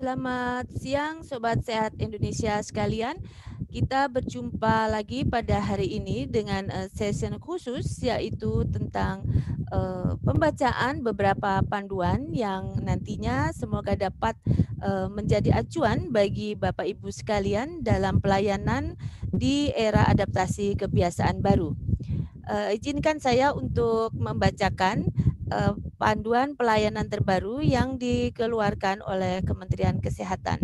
Selamat siang Sobat Sehat Indonesia sekalian. Kita berjumpa lagi pada hari ini dengan session khusus yaitu tentang pembacaan beberapa panduan yang nantinya semoga dapat menjadi acuan bagi Bapak Ibu sekalian dalam pelayanan di era adaptasi kebiasaan baru. Izinkan saya untuk membacakan panduan pelayanan terbaru yang dikeluarkan oleh Kementerian Kesehatan.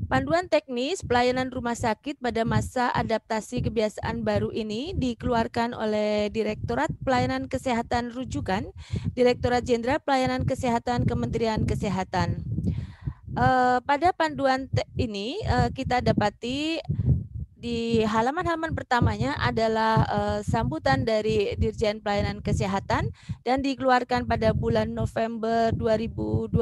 Panduan teknis pelayanan rumah sakit pada masa adaptasi kebiasaan baru ini dikeluarkan oleh Direktorat Pelayanan Kesehatan Rujukan, Direktorat Jenderal Pelayanan Kesehatan Kementerian Kesehatan. Pada panduan ini kita dapati di halaman-halaman pertamanya adalah sambutan dari Dirjen Pelayanan Kesehatan dan dikeluarkan pada bulan November 2020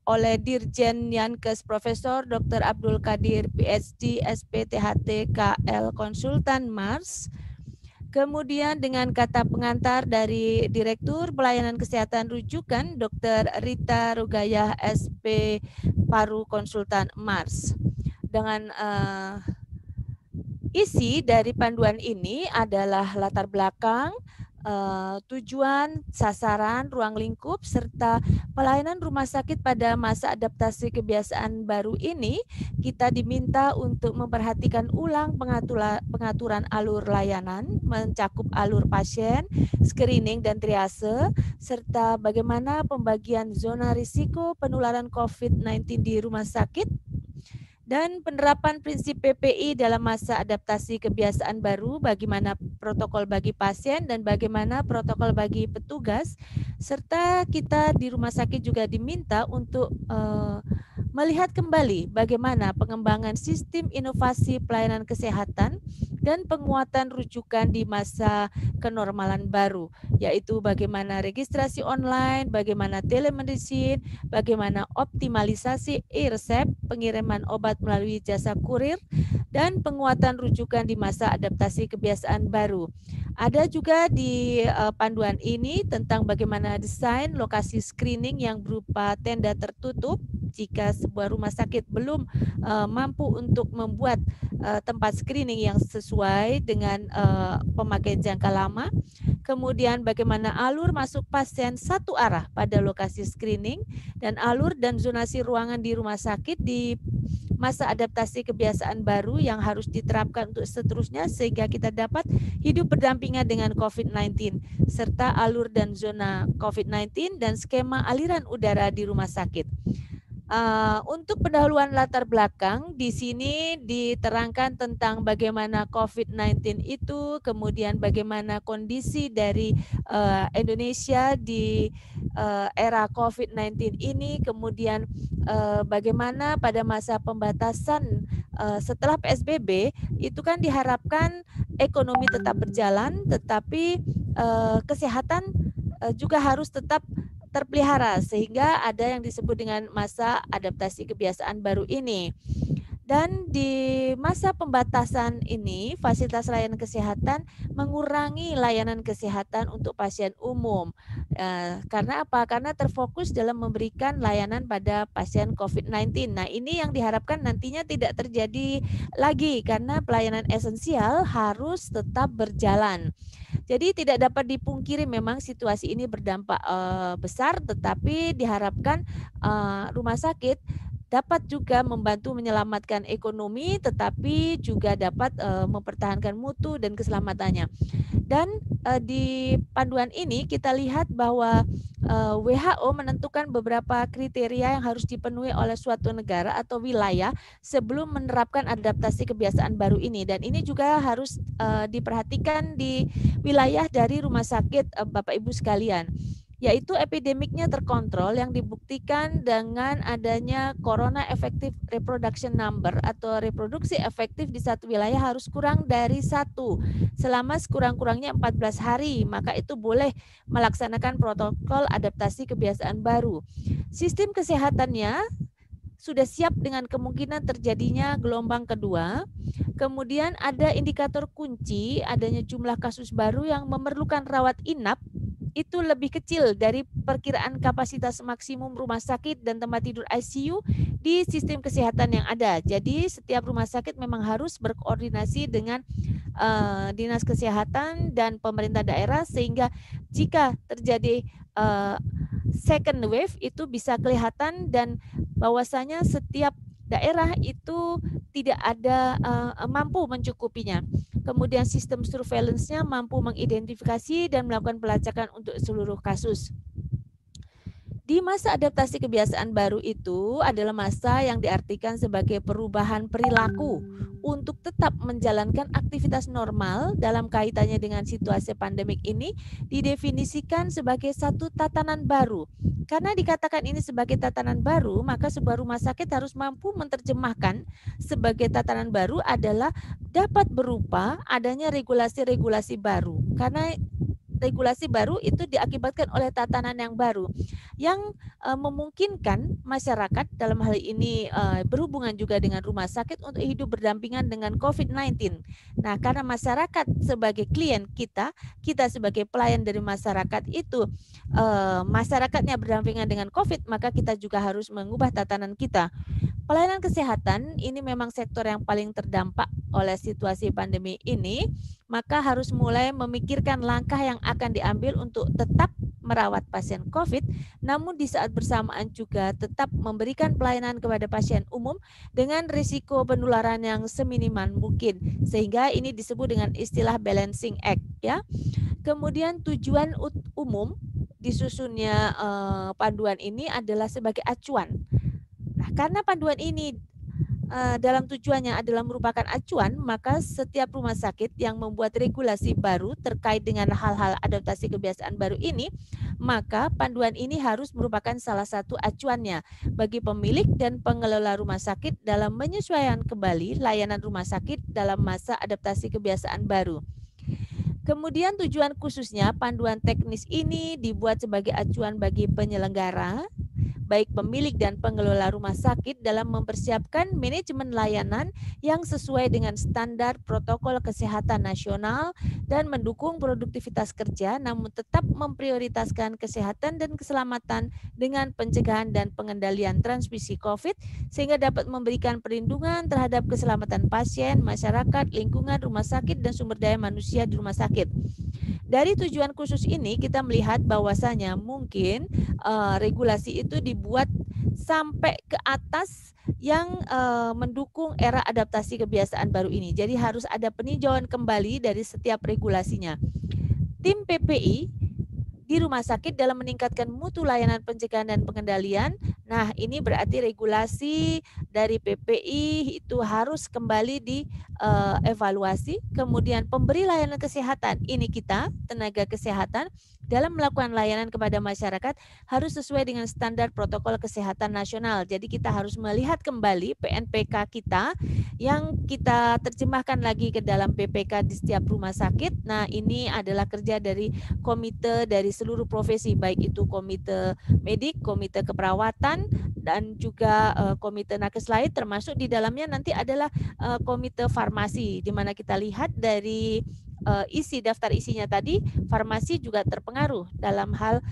oleh Dirjen Yankes Profesor Dr. Abdul Qadir PhD SPTHT KL Konsultan Mars. Kemudian dengan kata pengantar dari Direktur Pelayanan Kesehatan Rujukan Dr. Rita Rugayah SP Paru Konsultan Mars. Dengan isi dari panduan ini adalah latar belakang, tujuan, sasaran, ruang lingkup, serta pelayanan rumah sakit pada masa adaptasi kebiasaan baru ini. Kita diminta untuk memperhatikan ulang pengaturan alur layanan, mencakup alur pasien, screening dan triase, serta bagaimana pembagian zona risiko penularan COVID-19 di rumah sakit, dan penerapan prinsip PPI dalam masa adaptasi kebiasaan baru, bagaimana protokol bagi pasien dan bagaimana protokol bagi petugas, serta kita di rumah sakit juga diminta untuk melihat kembali bagaimana pengembangan sistem inovasi pelayanan kesehatan dan penguatan rujukan di masa kenormalan baru, yaitu bagaimana registrasi online, bagaimana telemedicine, bagaimana optimalisasi e-resep, pengiriman obat melalui jasa kurir, dan penguatan rujukan di masa adaptasi kebiasaan baru. Ada juga di panduan ini tentang bagaimana desain lokasi screening yang berupa tenda tertutup jika sebuah rumah sakit belum mampu untuk membuat tempat screening yang sesuai dengan pemakaian jangka lama. Kemudian bagaimana alur masuk pasien satu arah pada lokasi screening dan alur dan zonasi ruangan di rumah sakit di masa adaptasi kebiasaan baru yang harus diterapkan untuk seterusnya sehingga kita dapat hidup berdampingan dengan COVID-19 serta alur dan zona COVID-19 dan skema aliran udara di rumah sakit. Untuk pendahuluan latar belakang, di sini diterangkan tentang bagaimana COVID-19 itu, kemudian bagaimana kondisi dari Indonesia di era COVID-19 ini, kemudian bagaimana pada masa pembatasan setelah PSBB, itu kan diharapkan ekonomi tetap berjalan, tetapi kesehatan juga harus tetap terpelihara sehingga ada yang disebut dengan masa adaptasi kebiasaan baru ini. Dan di masa pembatasan ini, fasilitas layanan kesehatan mengurangi layanan kesehatan untuk pasien umum. Karena apa? Karena terfokus dalam memberikan layanan pada pasien COVID-19. Nah, ini yang diharapkan nantinya tidak terjadi lagi karena pelayanan esensial harus tetap berjalan. Jadi tidak dapat dipungkiri memang situasi ini berdampak besar, tetapi diharapkan rumah sakit dapat juga membantu menyelamatkan ekonomi, tetapi juga dapat mempertahankan mutu dan keselamatannya. Dan di panduan ini kita lihat bahwa WHO menentukan beberapa kriteria yang harus dipenuhi oleh suatu negara atau wilayah sebelum menerapkan adaptasi kebiasaan baru ini. Dan ini juga harus diperhatikan di wilayah dari rumah sakit Bapak Ibu sekalian, yaitu epidemiknya terkontrol yang dibuktikan dengan adanya Corona Effective Reproduction Number atau reproduksi efektif di satu wilayah harus kurang dari 1 selama sekurang-kurangnya 14 hari, maka itu boleh melaksanakan protokol adaptasi kebiasaan baru. Sistem kesehatannya sudah siap dengan kemungkinan terjadinya gelombang kedua. Kemudian ada indikator kunci adanya jumlah kasus baru yang memerlukan rawat inap itu lebih kecil dari perkiraan kapasitas maksimum rumah sakit dan tempat tidur ICU di sistem kesehatan yang ada. Jadi setiap rumah sakit memang harus berkoordinasi dengan dinas kesehatan dan pemerintah daerah sehingga jika terjadi second wave itu bisa kelihatan dan bahwasanya setiap daerah itu tidak ada mampu mencukupinya. Kemudian sistem surveillance-nya mampu mengidentifikasi dan melakukan pelacakan untuk seluruh kasus. Di masa adaptasi kebiasaan baru itu adalah masa yang diartikan sebagai perubahan perilaku untuk tetap menjalankan aktivitas normal dalam kaitannya dengan situasi pandemik ini didefinisikan sebagai satu tatanan baru. Karena dikatakan ini sebagai tatanan baru, maka sebuah rumah sakit harus mampu menerjemahkan sebagai tatanan baru adalah dapat berupa adanya regulasi-regulasi baru. Karena regulasi baru itu diakibatkan oleh tatanan yang baru yang memungkinkan masyarakat dalam hal ini berhubungan juga dengan rumah sakit untuk hidup berdampingan dengan COVID-19. Nah, karena masyarakat sebagai klien kita sebagai pelayan dari masyarakat itu masyarakatnya berdampingan dengan COVID, maka kita juga harus mengubah tatanan kita. Pelayanan kesehatan ini memang sektor yang paling terdampak oleh situasi pandemi ini, maka harus mulai memikirkan langkah yang akan diambil untuk tetap merawat pasien COVID, namun di saat bersamaan juga tetap memberikan pelayanan kepada pasien umum dengan risiko penularan yang seminimal mungkin, sehingga ini disebut dengan istilah balancing act, ya. Kemudian tujuan umum disusunnya panduan ini adalah sebagai acuan. Nah, karena panduan ini dalam tujuannya adalah merupakan acuan, maka setiap rumah sakit yang membuat regulasi baru terkait dengan hal-hal adaptasi kebiasaan baru ini, maka panduan ini harus merupakan salah satu acuannya bagi pemilik dan pengelola rumah sakit dalam menyesuaikan kembali layanan rumah sakit dalam masa adaptasi kebiasaan baru. Kemudian tujuan khususnya panduan teknis ini dibuat sebagai acuan bagi penyelenggara, baik pemilik dan pengelola rumah sakit dalam mempersiapkan manajemen layanan yang sesuai dengan standar protokol kesehatan nasional dan mendukung produktivitas kerja namun tetap memprioritaskan kesehatan dan keselamatan dengan pencegahan dan pengendalian transmisi COVID sehingga dapat memberikan perlindungan terhadap keselamatan pasien, masyarakat, lingkungan, rumah sakit, dan sumber daya manusia di rumah sakit. Dari tujuan khusus ini kita melihat bahwasanya mungkin regulasi itu dibuat sampai ke atas yang mendukung era adaptasi kebiasaan baru ini. Jadi harus ada peninjauan kembali dari setiap regulasinya. Tim PPI di rumah sakit dalam meningkatkan mutu layanan pencegahan dan pengendalian. Nah, ini berarti regulasi dari PPI itu harus kembali dievaluasi. Kemudian pemberi layanan kesehatan, ini kita, tenaga kesehatan, dalam melakukan layanan kepada masyarakat harus sesuai dengan standar protokol kesehatan nasional. Jadi kita harus melihat kembali PNPK kita yang kita terjemahkan lagi ke dalam PPK di setiap rumah sakit. Nah, ini adalah kerja dari komite dari seluruh profesi, baik itu komite medik, komite keperawatan, Manajemen dan juga komite nakes lain, termasuk di dalamnya nanti adalah komite farmasi, di mana kita lihat dari isi daftar isinya tadi, farmasi juga terpengaruh dalam hal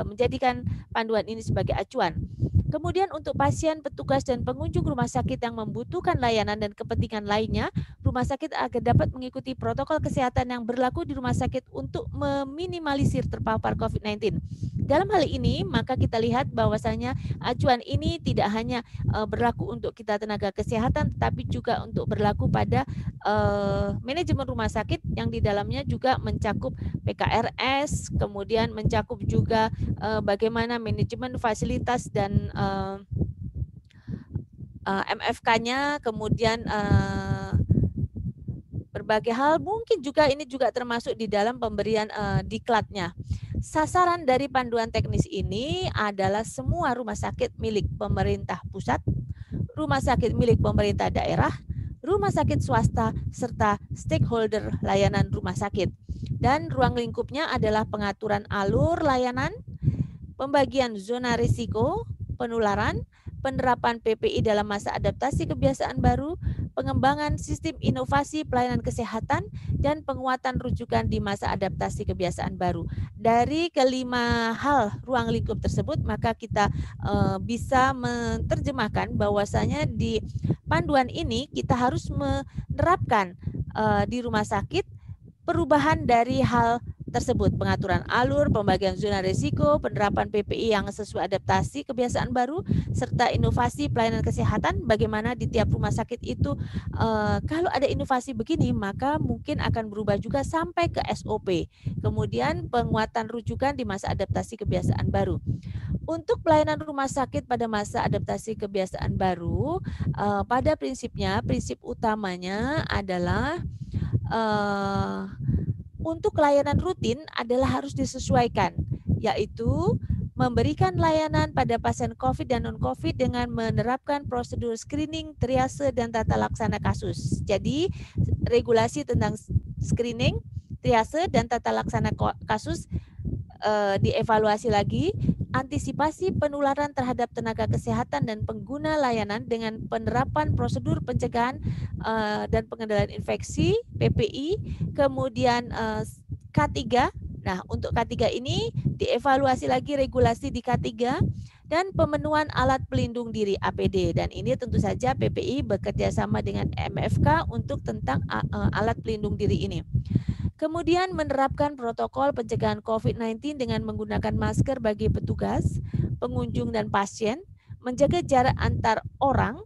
menjadikan panduan ini sebagai acuan. Kemudian untuk pasien, petugas, dan pengunjung rumah sakit yang membutuhkan layanan dan kepentingan lainnya, rumah sakit agar dapat mengikuti protokol kesehatan yang berlaku di rumah sakit untuk meminimalisir terpapar COVID-19. Dalam hal ini, maka kita lihat bahwasanya acuan ini tidak hanya berlaku untuk kita tenaga kesehatan, tetapi juga untuk berlaku pada manajemen rumah sakit yang di dalamnya juga mencakup PKRS, kemudian mencakup juga bagaimana manajemen fasilitas dan MFK-nya, kemudian berbagai hal, mungkin juga ini juga termasuk di dalam pemberian diklatnya. Sasaran dari panduan teknis ini adalah semua rumah sakit milik pemerintah pusat, rumah sakit milik pemerintah daerah, rumah sakit swasta, serta stakeholder layanan rumah sakit. Dan ruang lingkupnya adalah pengaturan alur layanan, pembagian zona risiko penularan, penerapan PPI dalam masa adaptasi kebiasaan baru, pengembangan sistem inovasi pelayanan kesehatan, dan penguatan rujukan di masa adaptasi kebiasaan baru. Dari kelima hal ruang lingkup tersebut, maka kita bisa menerjemahkan bahwasanya di panduan ini kita harus menerapkan di rumah sakit perubahan dari hal tersebut, pengaturan alur, pembagian zona risiko, penerapan PPI yang sesuai adaptasi kebiasaan baru, serta inovasi pelayanan kesehatan. Bagaimana di tiap rumah sakit itu kalau ada inovasi begini, maka mungkin akan berubah juga sampai ke SOP. Kemudian penguatan rujukan di masa adaptasi kebiasaan baru. Untuk pelayanan rumah sakit pada masa adaptasi kebiasaan baru, pada prinsipnya, prinsip utamanya adalah untuk layanan rutin adalah harus disesuaikan, yaitu memberikan layanan pada pasien COVID dan non-COVID dengan menerapkan prosedur screening, triase, dan tata laksana kasus. Jadi, regulasi tentang screening, triase, dan tata laksana kasus dievaluasi lagi, antisipasi penularan terhadap tenaga kesehatan dan pengguna layanan dengan penerapan prosedur pencegahan dan pengendalian infeksi (PPI), kemudian K3. Nah, untuk K3 ini dievaluasi lagi regulasi di K3 dan pemenuhan alat pelindung diri APD, dan ini tentu saja PPI bekerja sama dengan MFK untuk tentang alat pelindung diri ini. Kemudian menerapkan protokol pencegahan COVID-19 dengan menggunakan masker bagi petugas, pengunjung, dan pasien, menjaga jarak antar orang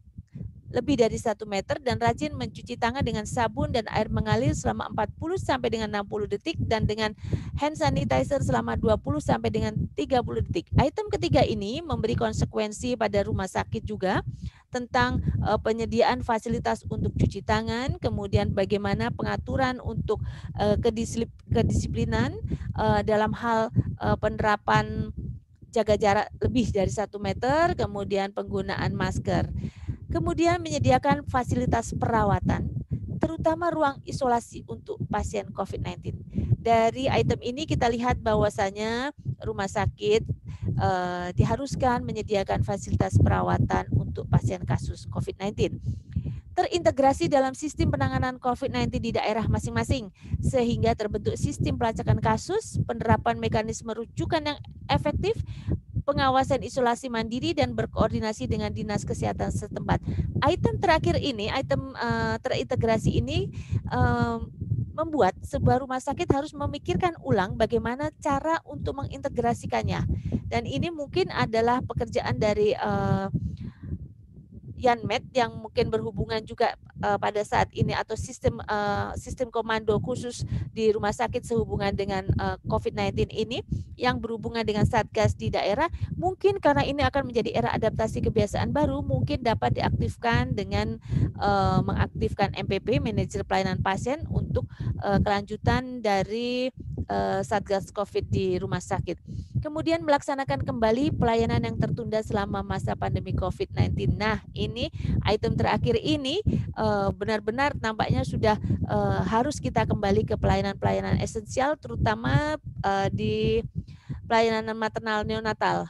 lebih dari 1 meter, dan rajin mencuci tangan dengan sabun dan air mengalir selama 40 sampai dengan 60 detik dan dengan hand sanitizer selama 20 sampai dengan 30 detik. Item ketiga ini memberi konsekuensi pada rumah sakit juga tentang penyediaan fasilitas untuk cuci tangan, kemudian bagaimana pengaturan untuk kedisiplinan dalam hal penerapan jaga jarak lebih dari 1 meter, kemudian penggunaan masker. Kemudian menyediakan fasilitas perawatan, terutama ruang isolasi untuk pasien COVID-19. Dari item ini kita lihat bahwasanya rumah sakit diharuskan menyediakan fasilitas perawatan untuk pasien kasus COVID-19. Terintegrasi dalam sistem penanganan COVID-19 di daerah masing-masing, sehingga terbentuk sistem pelacakan kasus, penerapan mekanisme rujukan yang efektif, pengawasan isolasi mandiri, dan berkoordinasi dengan dinas kesehatan setempat. Item terakhir ini, item terintegrasi ini membuat sebuah rumah sakit harus memikirkan ulang bagaimana cara untuk mengintegrasikannya. Dan ini mungkin adalah pekerjaan dari Yanmed yang mungkin berhubungan juga pada saat ini, atau sistem komando khusus di rumah sakit sehubungan dengan COVID-19 ini yang berhubungan dengan Satgas di daerah. Mungkin karena ini akan menjadi era adaptasi kebiasaan baru, mungkin dapat diaktifkan dengan mengaktifkan MPP, manajer pelayanan pasien, untuk kelanjutan dari Satgas COVID di rumah sakit. Kemudian melaksanakan kembali pelayanan yang tertunda selama masa pandemi COVID-19. Nah, ini item terakhir ini benar-benar nampaknya sudah harus kita kembali ke pelayanan-pelayanan esensial, terutama di pelayanan maternal neonatal.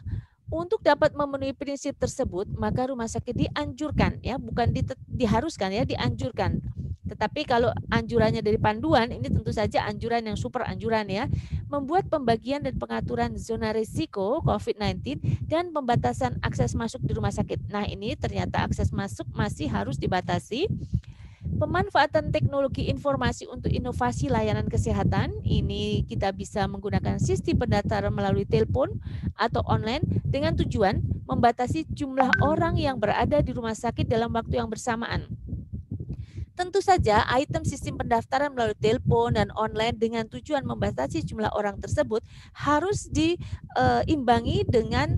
Untuk dapat memenuhi prinsip tersebut, maka rumah sakit dianjurkan ya, bukan diharuskan ya, dianjurkan. Tetapi kalau anjurannya dari panduan, ini tentu saja anjuran yang super anjuran ya, membuat pembagian dan pengaturan zona risiko COVID-19 dan pembatasan akses masuk di rumah sakit. Nah, ini ternyata akses masuk masih harus dibatasi. Pemanfaatan teknologi informasi untuk inovasi layanan kesehatan, ini kita bisa menggunakan sistem pendaftaran melalui telepon atau online dengan tujuan membatasi jumlah orang yang berada di rumah sakit dalam waktu yang bersamaan. Tentu saja item sistem pendaftaran melalui telepon dan online dengan tujuan membatasi jumlah orang tersebut harus diimbangi dengan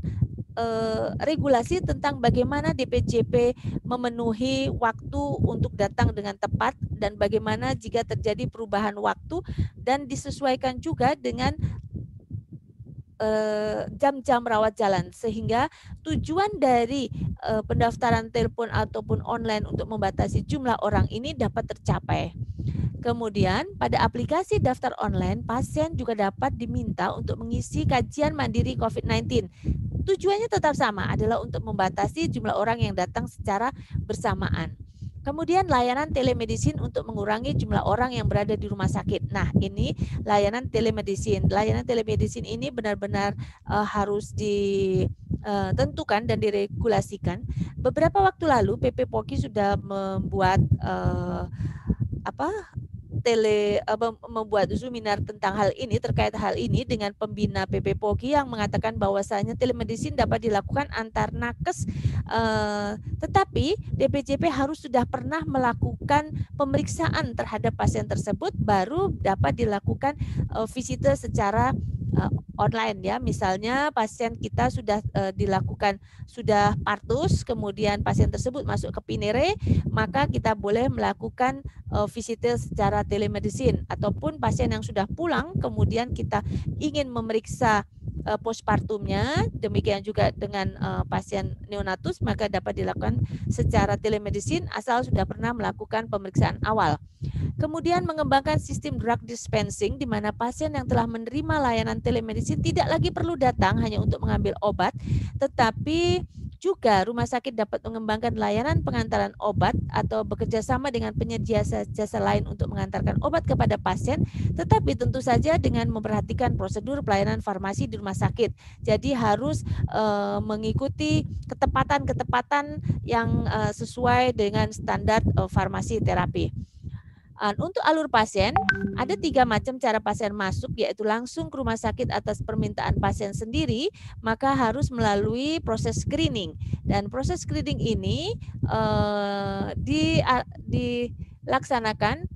regulasi tentang bagaimana DPJP memenuhi waktu untuk datang dengan tepat dan bagaimana jika terjadi perubahan waktu dan disesuaikan juga dengan jam-jam rawat jalan, sehingga tujuan dari pendaftaran telepon ataupun online untuk membatasi jumlah orang ini dapat tercapai. Kemudian, pada aplikasi daftar online, pasien juga dapat diminta untuk mengisi kajian mandiri COVID-19. Tujuannya tetap sama, adalah untuk membatasi jumlah orang yang datang secara bersamaan. Kemudian layanan telemedicine untuk mengurangi jumlah orang yang berada di rumah sakit. Nah, ini layanan telemedicine. Layanan telemedicine ini benar-benar harus ditentukan dan diregulasikan. Beberapa waktu lalu PP POKI sudah membuat membuat seminar tentang hal ini, terkait hal ini dengan pembina PP POKI yang mengatakan bahwasanya telemedicine dapat dilakukan antar nakes, tetapi DPJP harus sudah pernah melakukan pemeriksaan terhadap pasien tersebut baru dapat dilakukan visite secara online ya. Misalnya pasien kita sudah sudah partus, kemudian pasien tersebut masuk ke Pinere, maka kita boleh melakukan visite secara telemedicine. Ataupun pasien yang sudah pulang kemudian kita ingin memeriksa postpartumnya, demikian juga dengan pasien neonatus, maka dapat dilakukan secara telemedicine asal sudah pernah melakukan pemeriksaan awal. Kemudian mengembangkan sistem drug dispensing di mana pasien yang telah menerima layanan telemedicine tidak lagi perlu datang hanya untuk mengambil obat, tetapi juga rumah sakit dapat mengembangkan layanan pengantaran obat atau bekerja sama dengan penyedia jasa lain untuk mengantarkan obat kepada pasien, tetapi tentu saja dengan memperhatikan prosedur pelayanan farmasi di rumah sakit. Jadi harus mengikuti ketepatan yang sesuai dengan standar farmasi terapi. Untuk alur pasien, ada 3 macam cara pasien masuk, yaitu langsung ke rumah sakit atas permintaan pasien sendiri, maka harus melalui proses screening. Dan proses screening ini dilaksanakan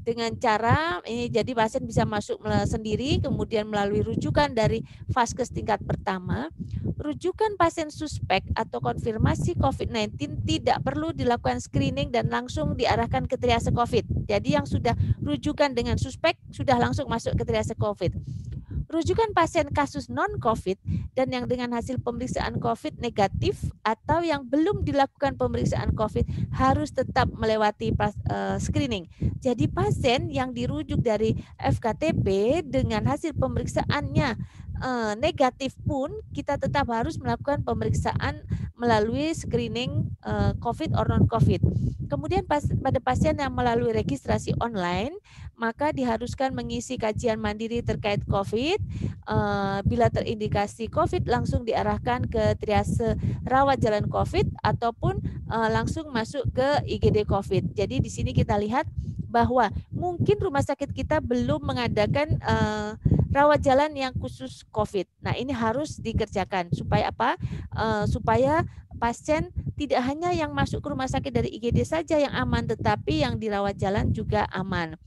dengan cara ini, jadi pasien bisa masuk sendiri, kemudian melalui rujukan dari vaskes tingkat pertama. Rujukan pasien suspek atau konfirmasi COVID-19 tidak perlu dilakukan screening dan langsung diarahkan ke triase COVID. Jadi yang sudah rujukan dengan suspek sudah langsung masuk ke triase COVID. Rujukan pasien kasus non-COVID dan yang dengan hasil pemeriksaan COVID negatif atau yang belum dilakukan pemeriksaan COVID harus tetap melewati screening. Jadi pasien yang dirujuk dari FKTP dengan hasil pemeriksaannya negatif pun kita tetap harus melakukan pemeriksaan melalui screening COVID or non-COVID. Kemudian pada pasien yang melalui registrasi online, maka diharuskan mengisi kajian mandiri terkait COVID. Bila terindikasi COVID, langsung diarahkan ke triase rawat jalan COVID ataupun langsung masuk ke IGD COVID. Jadi di sini kita lihat bahwa mungkin rumah sakit kita belum mengadakan rawat jalan yang khusus COVID. Nah, ini harus dikerjakan supaya apa? Supaya pasien tidak hanya yang masuk ke rumah sakit dari IGD saja yang aman, tetapi yang dirawat jalan juga aman.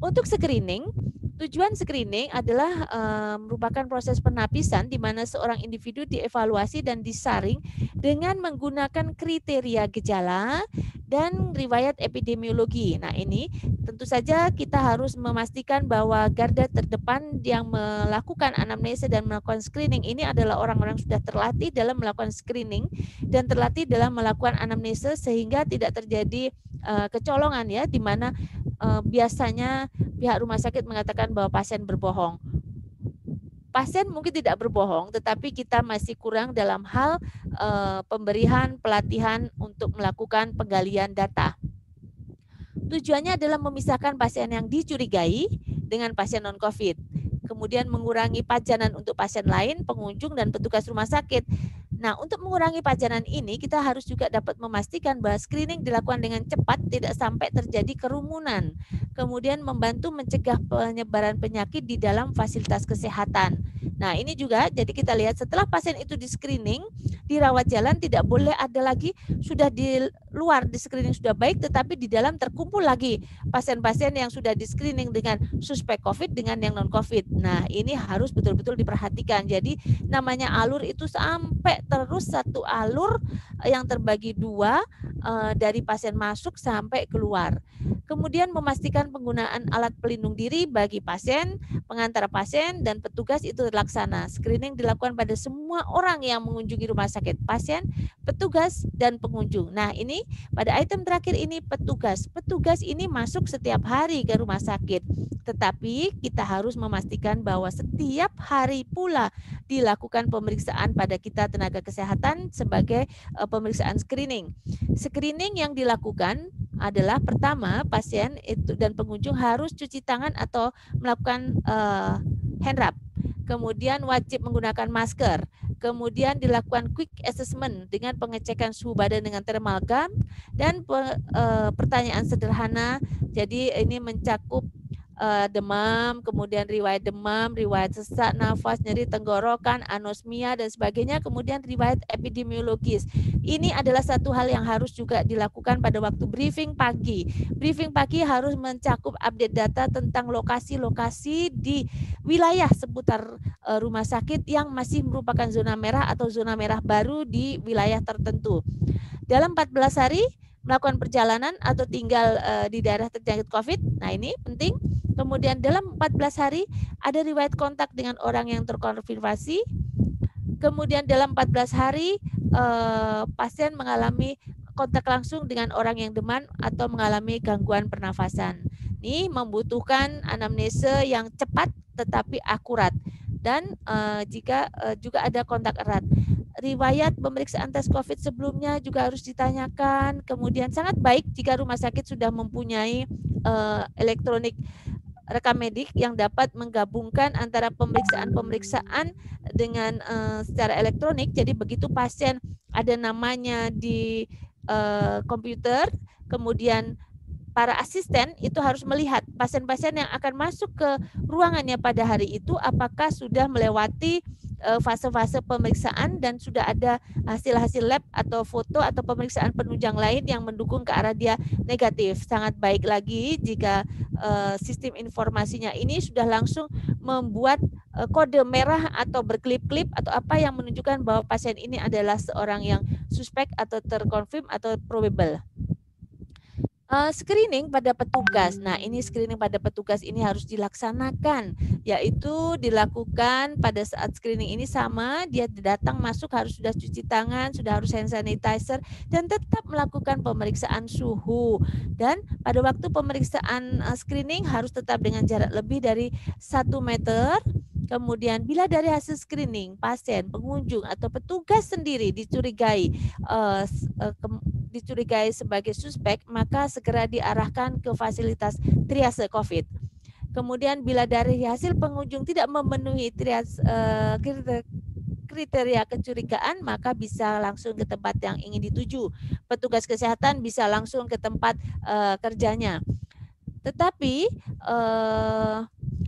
Untuk screening, tujuan screening adalah merupakan proses penapisan di mana seorang individu dievaluasi dan disaring dengan menggunakan kriteria gejala dan riwayat epidemiologi. Nah, ini tentu saja kita harus memastikan bahwa garda terdepan yang melakukan anamnesa dan melakukan screening ini adalah orang-orang sudah terlatih dalam melakukan screening dan terlatih dalam melakukan anamnesa sehingga tidak terjadi kecolongan ya, di mana biasanya pihak rumah sakit mengatakan bahwa pasien berbohong. pasien mungkin tidak berbohong, tetapi kita masih kurang dalam hal pemberian pelatihan untuk melakukan penggalian data. Tujuannya adalah memisahkan pasien yang dicurigai dengan pasien non-COVID, kemudian mengurangi pajanan untuk pasien lain, pengunjung, dan petugas rumah sakit. Nah, untuk mengurangi pajanan ini, kita harus juga dapat memastikan bahwa screening dilakukan dengan cepat, tidak sampai terjadi kerumunan. Kemudian membantu mencegah penyebaran penyakit di dalam fasilitas kesehatan. Nah, ini juga, jadi kita lihat setelah pasien itu di screening, dirawat jalan tidak boleh ada lagi sudah di luar di screening sudah baik, tetapi di dalam terkumpul lagi pasien-pasien yang sudah di screening dengan suspek COVID dengan yang non-COVID. Nah, ini harus betul-betul diperhatikan. Jadi namanya alur itu sampai terus satu alur yang terbagi dua dari pasien masuk sampai keluar. Kemudian memastikan penggunaan alat pelindung diri bagi pasien, pengantar pasien, dan petugas itu terlaksana. Screening dilakukan pada semua orang yang mengunjungi rumah sakit, pasien, petugas, dan pengunjung. Nah, ini pada item terakhir ini petugas. Petugas ini masuk setiap hari ke rumah sakit. Tetapi kita harus memastikan bahwa setiap hari pula dilakukan pemeriksaan pada kita tenaga kesehatan sebagai pemeriksaan screening. Screening yang dilakukan adalah pertama pasien itu dan pengunjung harus cuci tangan atau melakukan hand rub. Kemudian wajib menggunakan masker. Kemudian dilakukan quick assessment dengan pengecekan suhu badan dengan thermal gun dan pertanyaan sederhana. Jadi ini mencakup demam, kemudian riwayat demam, riwayat sesak nafas, nyeri tenggorokan, anosmia, dan sebagainya, kemudian riwayat epidemiologis. Ini adalah satu hal yang harus juga dilakukan pada waktu briefing pagi. Briefing pagi harus mencakup update data tentang lokasi-lokasi di wilayah seputar rumah sakit yang masih merupakan zona merah atau zona merah baru di wilayah tertentu. Dalam 14 hari melakukan perjalanan atau tinggal di daerah terjangkit COVID. Nah, ini penting. Kemudian dalam 14 hari ada riwayat kontak dengan orang yang terkonfirmasi. Kemudian dalam 14 hari pasien mengalami kontak langsung dengan orang yang demam atau mengalami gangguan pernafasan. Ini membutuhkan anamnese yang cepat tetapi akurat. Dan jika juga ada kontak erat. Riwayat pemeriksaan tes COVID sebelumnya juga harus ditanyakan. Kemudian sangat baik jika rumah sakit sudah mempunyai elektronik rekam medik yang dapat menggabungkan antara pemeriksaan dengan secara elektronik. Jadi begitu pasien ada namanya di komputer, kemudian para asisten itu harus melihat pasien-pasien yang akan masuk ke ruangannya pada hari itu apakah sudah melewati fase-fase pemeriksaan dan sudah ada hasil-hasil lab atau foto atau pemeriksaan penunjang lain yang mendukung ke arah dia negatif. Sangat baik lagi jika sistem informasinya ini sudah langsung membuat kode merah atau berkelip-kelip atau apa yang menunjukkan bahwa pasien ini adalah seorang yang suspek atau terkonfirm atau probable. Screening pada petugas. Nah, ini screening pada petugas ini harus dilaksanakan, yaitu dilakukan pada saat screening ini sama, dia datang masuk harus sudah cuci tangan, sudah harus hand sanitizer, dan tetap melakukan pemeriksaan suhu. Dan pada waktu pemeriksaan screening harus tetap dengan jarak lebih dari 1 meter. Kemudian bila dari hasil screening pasien, pengunjung atau petugas sendiri dicurigai sebagai suspek, maka segera diarahkan ke fasilitas triase COVID. Kemudian bila dari hasil pengunjung tidak memenuhi kriteria kecurigaan, maka bisa langsung ke tempat yang ingin dituju. Petugas kesehatan bisa langsung ke tempat kerjanya. Tetapi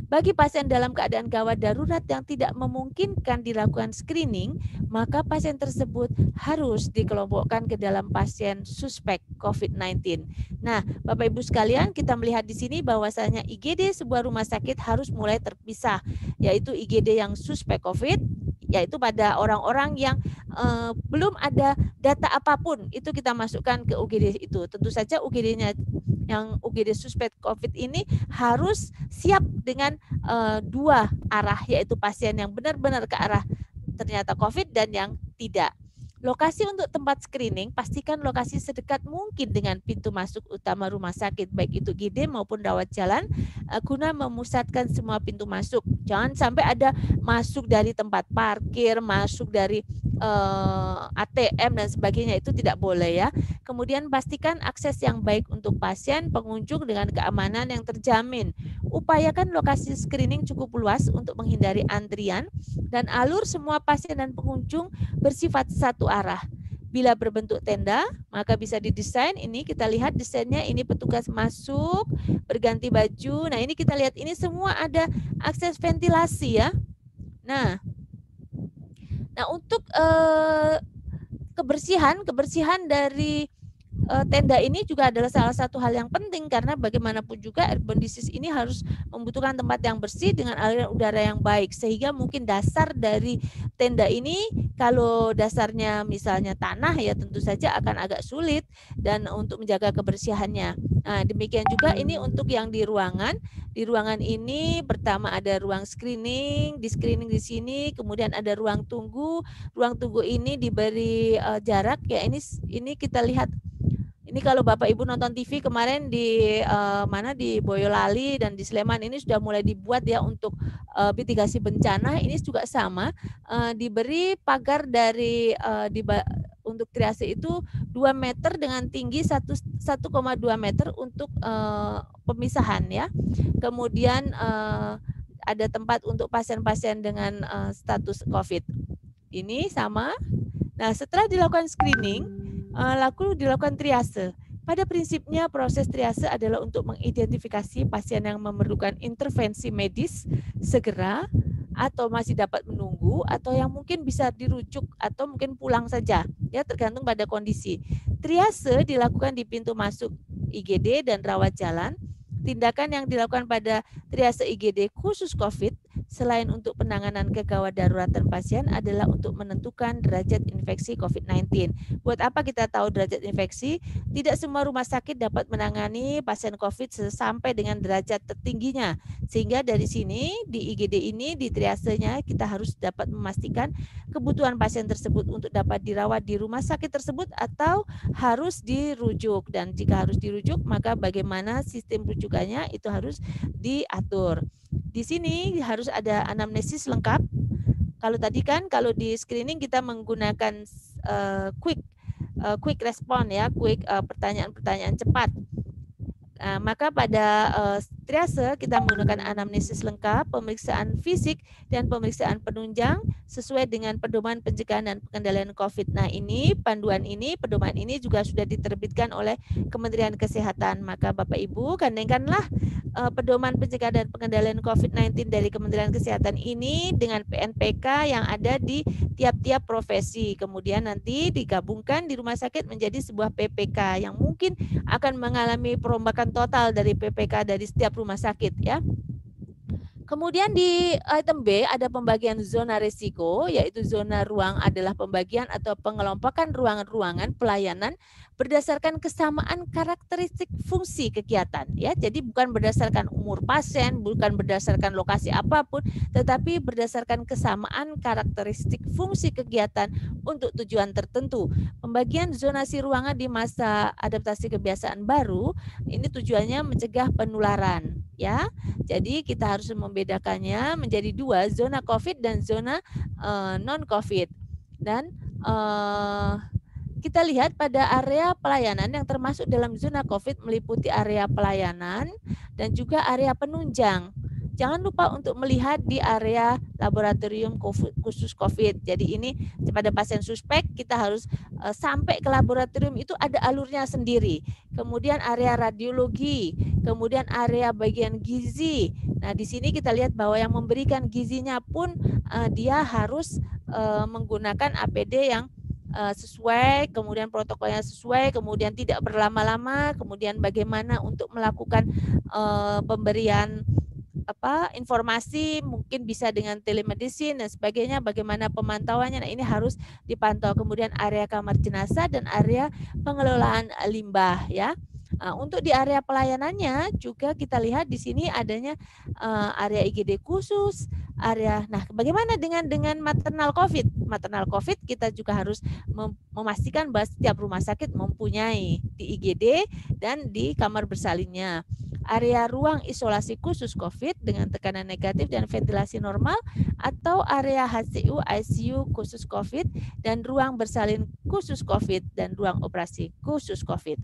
bagi pasien dalam keadaan gawat darurat yang tidak memungkinkan dilakukan screening, maka pasien tersebut harus dikelompokkan ke dalam pasien suspek COVID-19. Nah, Bapak Ibu sekalian, kita melihat di sini bahwasanya IGD sebuah rumah sakit harus mulai terpisah, yaitu IGD yang suspek COVID, yaitu pada orang-orang yang belum ada data apapun, itu kita masukkan ke UGD itu. Tentu saja UGD-nya yang UGD suspek COVID ini harus siap dengan dua arah, yaitu pasien yang benar-benar ke arah ternyata COVID dan yang tidak. Lokasi untuk tempat screening, pastikan lokasi sedekat mungkin dengan pintu masuk utama rumah sakit, baik itu IGD maupun rawat jalan, guna memusatkan semua pintu masuk. Jangan sampai ada masuk dari tempat parkir, masuk dari ATM dan sebagainya, itu tidak boleh ya. Kemudian pastikan akses yang baik untuk pasien, pengunjung dengan keamanan yang terjamin. Upayakan lokasi screening cukup luas untuk menghindari antrian dan alur semua pasien dan pengunjung bersifat satu arah. Bila berbentuk tenda, maka bisa didesain. Ini kita lihat desainnya, ini petugas masuk, berganti baju. Nah, ini kita lihat, ini semua ada akses ventilasi ya. Nah untuk kebersihan dari tenda ini juga adalah salah satu hal yang penting, karena bagaimanapun juga airborne disease ini harus membutuhkan tempat yang bersih dengan aliran udara yang baik, sehingga mungkin dasar dari tenda ini kalau dasarnya misalnya tanah ya tentu saja akan agak sulit dan untuk menjaga kebersihannya. Nah, demikian juga ini untuk yang di ruangan. Di ruangan ini pertama ada ruang screening, di screening di sini, kemudian ada ruang tunggu. Ruang tunggu ini diberi jarak ya, ini kita lihat. Ini kalau Bapak Ibu nonton TV kemarin di di Boyolali dan di Sleman, ini sudah mulai dibuat ya untuk mitigasi bencana. Ini juga sama, diberi pagar dari untuk triase itu 2 meter dengan tinggi 1,2 meter untuk pemisahan ya. Kemudian ada tempat untuk pasien-pasien dengan status COVID. Ini sama. Nah, setelah dilakukan screening, lalu dilakukan triase. Pada prinsipnya proses triase adalah untuk mengidentifikasi pasien yang memerlukan intervensi medis segera atau masih dapat menunggu atau yang mungkin bisa dirujuk atau mungkin pulang saja, ya tergantung pada kondisi. Triase dilakukan di pintu masuk IGD dan rawat jalan. Tindakan yang dilakukan pada triase IGD khusus COVID selain untuk penanganan kegawat daruratan pasien adalah untuk menentukan derajat infeksi COVID-19. Buat apa kita tahu derajat infeksi? Tidak semua rumah sakit dapat menangani pasien COVID sampai dengan derajat tertingginya. Sehingga dari sini di IGD ini, di triasenya kita harus dapat memastikan kebutuhan pasien tersebut untuk dapat dirawat di rumah sakit tersebut atau harus dirujuk. Dan jika harus dirujuk, maka bagaimana sistem rujukannya itu harus diatur. Di sini harus ada anamnesis lengkap. Kalau tadi kan kalau di screening kita menggunakan quick respon ya, pertanyaan-pertanyaan cepat. Maka pada triase kita menggunakan anamnesis lengkap, pemeriksaan fisik dan pemeriksaan penunjang sesuai dengan pedoman pencegahan dan pengendalian COVID. Nah, ini pedoman ini juga sudah diterbitkan oleh Kementerian Kesehatan. Maka Bapak Ibu gandengkanlah pedoman pencegahan dan pengendalian COVID-19 dari Kementerian Kesehatan ini dengan PNPK yang ada di tiap-tiap profesi. Kemudian nanti digabungkan di rumah sakit menjadi sebuah PPK yang mungkin akan mengalami perombakan total dari PPK dari setiap rumah sakit ya. Kemudian di item B ada pembagian zona risiko, yaitu zona ruang adalah pembagian atau pengelompokan ruangan-ruangan pelayanan berdasarkan kesamaan karakteristik fungsi kegiatan ya. Jadi bukan berdasarkan umur pasien, bukan berdasarkan lokasi apapun, tetapi berdasarkan kesamaan karakteristik fungsi kegiatan untuk tujuan tertentu. Pembagian zonasi ruangan di masa adaptasi kebiasaan baru ini tujuannya mencegah penularan ya. Jadi kita harus membedakannya menjadi dua, zona COVID dan zona non-COVID. Dan kita lihat pada area pelayanan yang termasuk dalam zona COVID meliputi area pelayanan dan juga area penunjang. Jangan lupa untuk melihat di area laboratorium khusus COVID. Jadi ini pada pasien suspek kita harus sampai ke laboratorium itu ada alurnya sendiri. Kemudian area radiologi, kemudian area bagian gizi. Nah, di sini kita lihat bahwa yang memberikan gizinya pun dia harus menggunakan APD yang sesuai, kemudian protokolnya sesuai, kemudian tidak berlama-lama, kemudian bagaimana untuk melakukan pemberian informasi, mungkin bisa dengan telemedicine dan sebagainya, bagaimana pemantauannya. Nah, ini harus dipantau. Kemudian area kamar jenazah dan area pengelolaan limbah ya. Untuk di area pelayanannya juga kita lihat di sini adanya area IGD khusus, nah bagaimana dengan maternal COVID? Maternal COVID kita juga harus memastikan bahwa setiap rumah sakit mempunyai di IGD dan di kamar bersalinnya. Area ruang isolasi khusus COVID dengan tekanan negatif dan ventilasi normal, atau area HCU ICU khusus COVID dan ruang bersalin khusus COVID dan ruang operasi khusus COVID.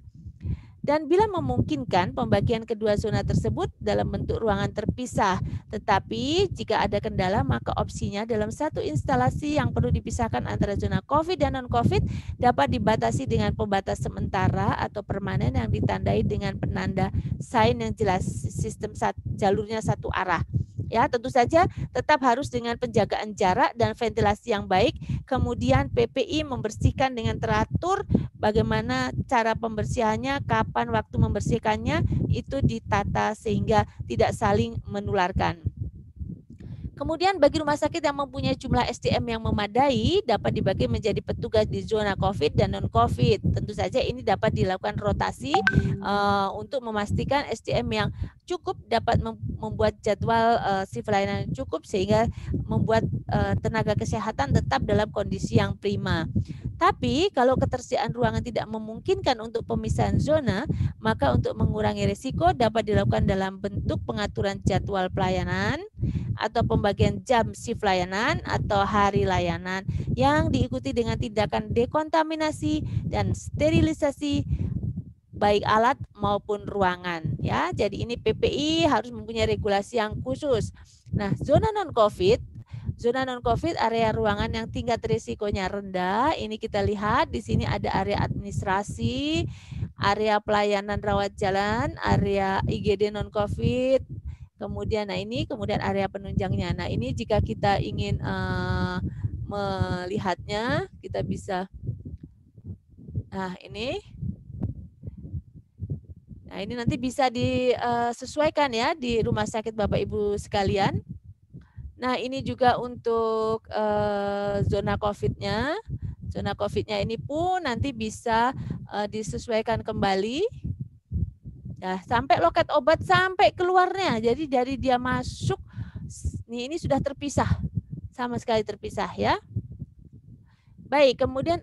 Dan bila memungkinkan, pembagian kedua zona tersebut dalam bentuk ruangan terpisah. Tetapi jika ada kendala, maka opsinya dalam satu instalasi yang perlu dipisahkan antara zona COVID dan non-COVID dapat dibatasi dengan pembatas sementara atau permanen yang ditandai dengan penanda sign yang jelas, sistem jalurnya satu arah. Ya, tentu saja tetap harus dengan penjagaan jarak dan ventilasi yang baik. Kemudian PPI membersihkan dengan teratur, bagaimana cara pembersihannya, kapan waktu membersihkannya, itu ditata sehingga tidak saling menularkan. Kemudian bagi rumah sakit yang mempunyai jumlah SDM yang memadai dapat dibagi menjadi petugas di zona COVID dan non-COVID. Tentu saja ini dapat dilakukan rotasi untuk memastikan SDM yang cukup dapat membuat jadwal shift layanan yang cukup sehingga membuat tenaga kesehatan tetap dalam kondisi yang prima. Tapi kalau ketersediaan ruangan tidak memungkinkan untuk pemisahan zona, maka untuk mengurangi risiko dapat dilakukan dalam bentuk pengaturan jadwal pelayanan atau pembagian jam shift layanan atau hari layanan yang diikuti dengan tindakan dekontaminasi dan sterilisasi baik alat maupun ruangan, ya. Jadi ini PPI harus mempunyai regulasi yang khusus. Nah, zona non-COVID area ruangan yang tingkat risikonya rendah. Ini kita lihat di sini ada area administrasi, area pelayanan rawat jalan, area IGD non-COVID. Kemudian kemudian area penunjangnya. Nah, ini jika kita ingin melihatnya, kita bisa ini nanti bisa disesuaikan ya di rumah sakit Bapak Ibu sekalian. Nah, ini juga untuk zona COVID-nya. Zona COVID-nya ini pun nanti bisa disesuaikan kembali. Nah, sampai loket obat sampai keluarnya. Jadi dari dia masuk, ini sudah terpisah. Sama sekali terpisah ya. Baik, kemudian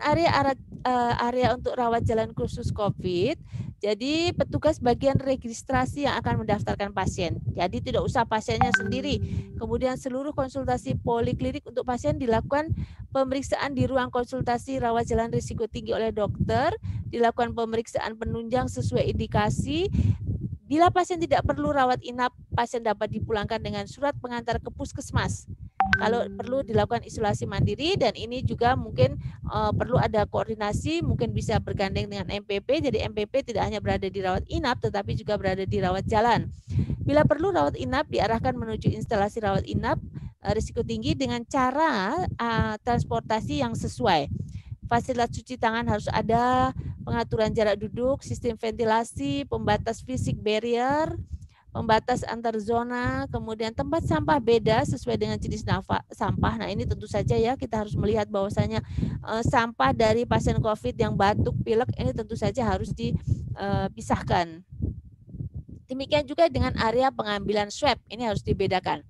area untuk rawat jalan khusus COVID. Jadi petugas bagian registrasi yang akan mendaftarkan pasien. Jadi tidak usah pasiennya sendiri. Kemudian seluruh konsultasi poliklinik untuk pasien dilakukan pemeriksaan di ruang konsultasi rawat jalan risiko tinggi oleh dokter, dilakukan pemeriksaan penunjang sesuai indikasi. Bila pasien tidak perlu rawat inap, pasien dapat dipulangkan dengan surat pengantar ke puskesmas. Kalau perlu dilakukan isolasi mandiri, dan ini juga mungkin perlu ada koordinasi, mungkin bisa bergandeng dengan MPP. Jadi MPP tidak hanya berada di rawat inap, tetapi juga berada di rawat jalan. Bila perlu rawat inap diarahkan menuju instalasi rawat inap risiko tinggi dengan cara transportasi yang sesuai. Fasilitas cuci tangan harus ada, pengaturan jarak duduk, sistem ventilasi, pembatas fisik barrier, pembatas antar zona, kemudian tempat sampah beda sesuai dengan jenis sampah. Nah, ini tentu saja ya kita harus melihat bahwasanya sampah dari pasien COVID yang batuk, pilek ini tentu saja harus dipisahkan. Demikian juga dengan area pengambilan swab, ini harus dibedakan.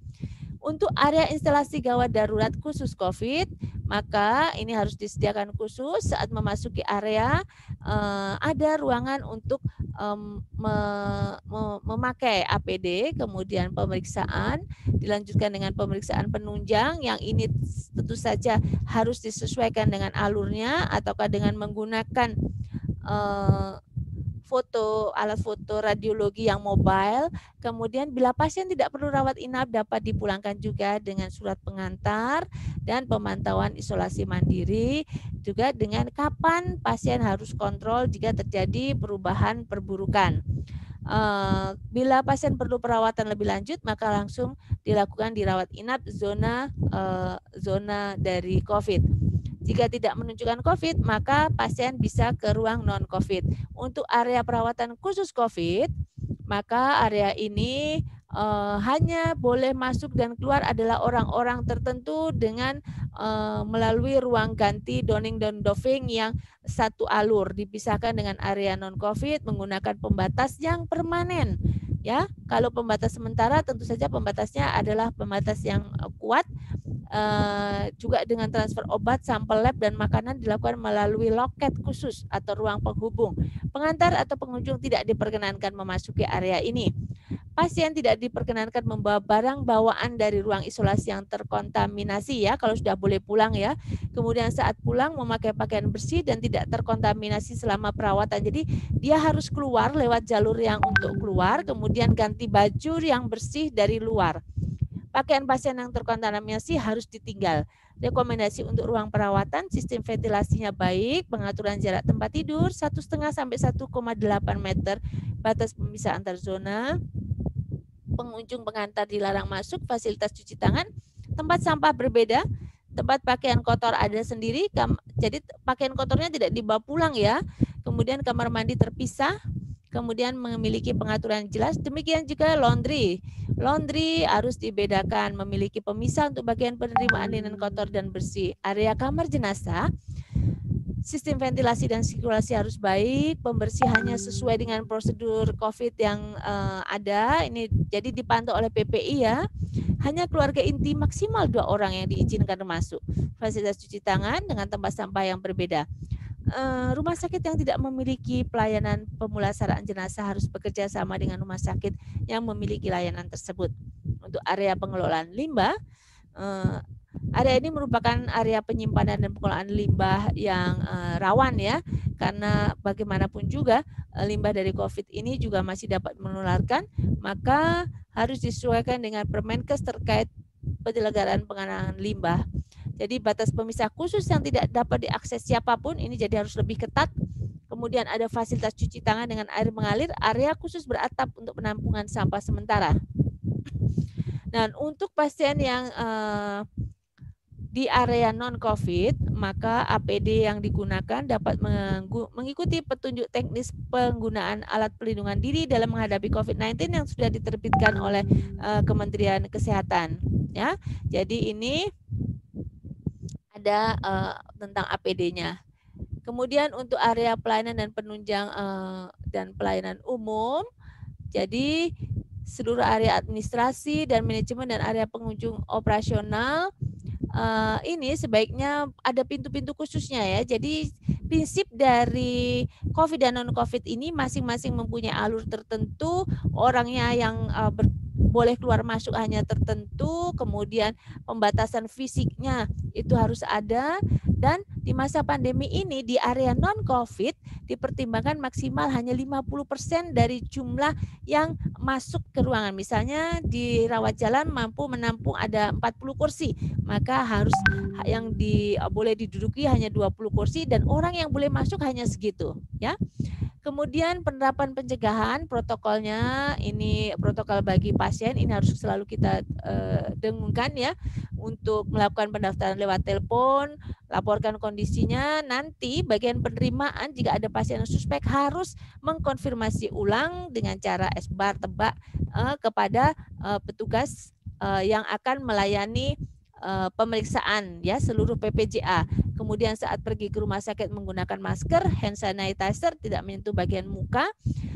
Untuk area instalasi gawat darurat khusus COVID, maka ini harus disediakan khusus saat memasuki area ada ruangan untuk memakai APD, kemudian pemeriksaan, dilanjutkan dengan pemeriksaan penunjang yang ini tentu saja harus disesuaikan dengan alurnya ataukah dengan menggunakan alat foto radiologi yang mobile. Kemudian bila pasien tidak perlu rawat inap dapat dipulangkan juga dengan surat pengantar dan pemantauan isolasi mandiri, juga dengan kapan pasien harus kontrol jika terjadi perubahan perburukan. Bila pasien perlu perawatan lebih lanjut maka langsung dilakukan dirawat inap zona dari COVID. Jika tidak menunjukkan COVID, maka pasien bisa ke ruang non-COVID. Untuk area perawatan khusus COVID, maka area ini hanya boleh masuk dan keluar adalah orang-orang tertentu dengan melalui ruang ganti donning dan doffing yang satu alur, dipisahkan dengan area non-COVID menggunakan pembatas yang permanen. Ya, kalau pembatas sementara tentu saja pembatasnya adalah pembatas yang kuat. Juga dengan transfer obat, sampel lab dan makanan dilakukan melalui loket khusus atau ruang penghubung. Pengantar atau pengunjung tidak diperkenankan memasuki area ini. Pasien tidak diperkenankan membawa barang bawaan dari ruang isolasi yang terkontaminasi ya, kalau sudah boleh pulang ya. Kemudian saat pulang memakai pakaian bersih dan tidak terkontaminasi selama perawatan. Jadi dia harus keluar lewat jalur yang untuk keluar, kemudian ganti baju yang bersih dari luar. Pakaian pasien yang terkontaminasi harus ditinggal. Rekomendasi untuk ruang perawatan, sistem ventilasinya baik, pengaturan jarak tempat tidur 1,5 sampai 1,8 meter, batas pemisah antar zona. Pengunjung pengantar dilarang masuk, fasilitas cuci tangan, tempat sampah berbeda, tempat pakaian kotor ada sendiri, jadi pakaian kotornya tidak dibawa pulang ya. Kemudian kamar mandi terpisah, kemudian memiliki pengaturan jelas. Demikian juga laundry. Laundry harus dibedakan, memiliki pemisah untuk bagian penerimaan linen kotor dan bersih. Area kamar jenazah, sistem ventilasi dan sirkulasi harus baik, pembersihannya sesuai dengan prosedur COVID yang ada. Ini jadi dipantau oleh PPI ya. Hanya keluarga inti maksimal 2 orang yang diizinkan masuk. Fasilitas cuci tangan dengan tempat sampah yang berbeda. Rumah sakit yang tidak memiliki pelayanan pemulasaraan jenazah harus bekerja sama dengan rumah sakit yang memiliki layanan tersebut. Untuk area pengelolaan limbah, area ini merupakan area penyimpanan dan pengelolaan limbah yang rawan ya, karena bagaimanapun juga limbah dari COVID ini juga masih dapat menularkan, maka harus disesuaikan dengan Permenkes terkait penyelenggaraan penanganan limbah. Jadi batas pemisah khusus yang tidak dapat diakses siapapun ini jadi harus lebih ketat. Kemudian ada fasilitas cuci tangan dengan air mengalir, area khusus beratap untuk penampungan sampah sementara. Dan untuk pasien yang di area non-COVID, maka APD yang digunakan dapat mengikuti petunjuk teknis penggunaan alat pelindungan diri dalam menghadapi COVID-19 yang sudah diterbitkan oleh Kementerian Kesehatan. Ya, jadi ini ada tentang APD-nya. Kemudian untuk area pelayanan dan penunjang dan pelayanan umum, jadi seluruh area administrasi dan manajemen dan area pengunjung operasional ini sebaiknya ada pintu-pintu khususnya ya. Jadi prinsip dari COVID dan non-COVID ini masing-masing mempunyai alur tertentu, orangnya yang boleh keluar masuk hanya tertentu, kemudian pembatasan fisiknya itu harus ada, dan di masa pandemi ini di area non-COVID dipertimbangkan maksimal hanya 50% dari jumlah yang masuk ke ruangan. Misalnya di rawat jalan mampu menampung ada 40 kursi, maka harus yang boleh diduduki hanya 20 kursi dan orang yang boleh masuk hanya segitu ya. Kemudian penerapan pencegahan protokolnya, ini protokol bagi pasien ini harus selalu kita dengungkan ya, untuk melakukan pendaftaran lewat telepon, laporkan kondisinya. Nanti bagian penerimaan jika ada pasien yang suspek harus mengkonfirmasi ulang dengan cara esbar tebak kepada petugas yang akan melayani pemeriksaan ya seluruh PPJA. Kemudian saat pergi ke rumah sakit menggunakan masker, hand sanitizer, tidak menyentuh bagian muka,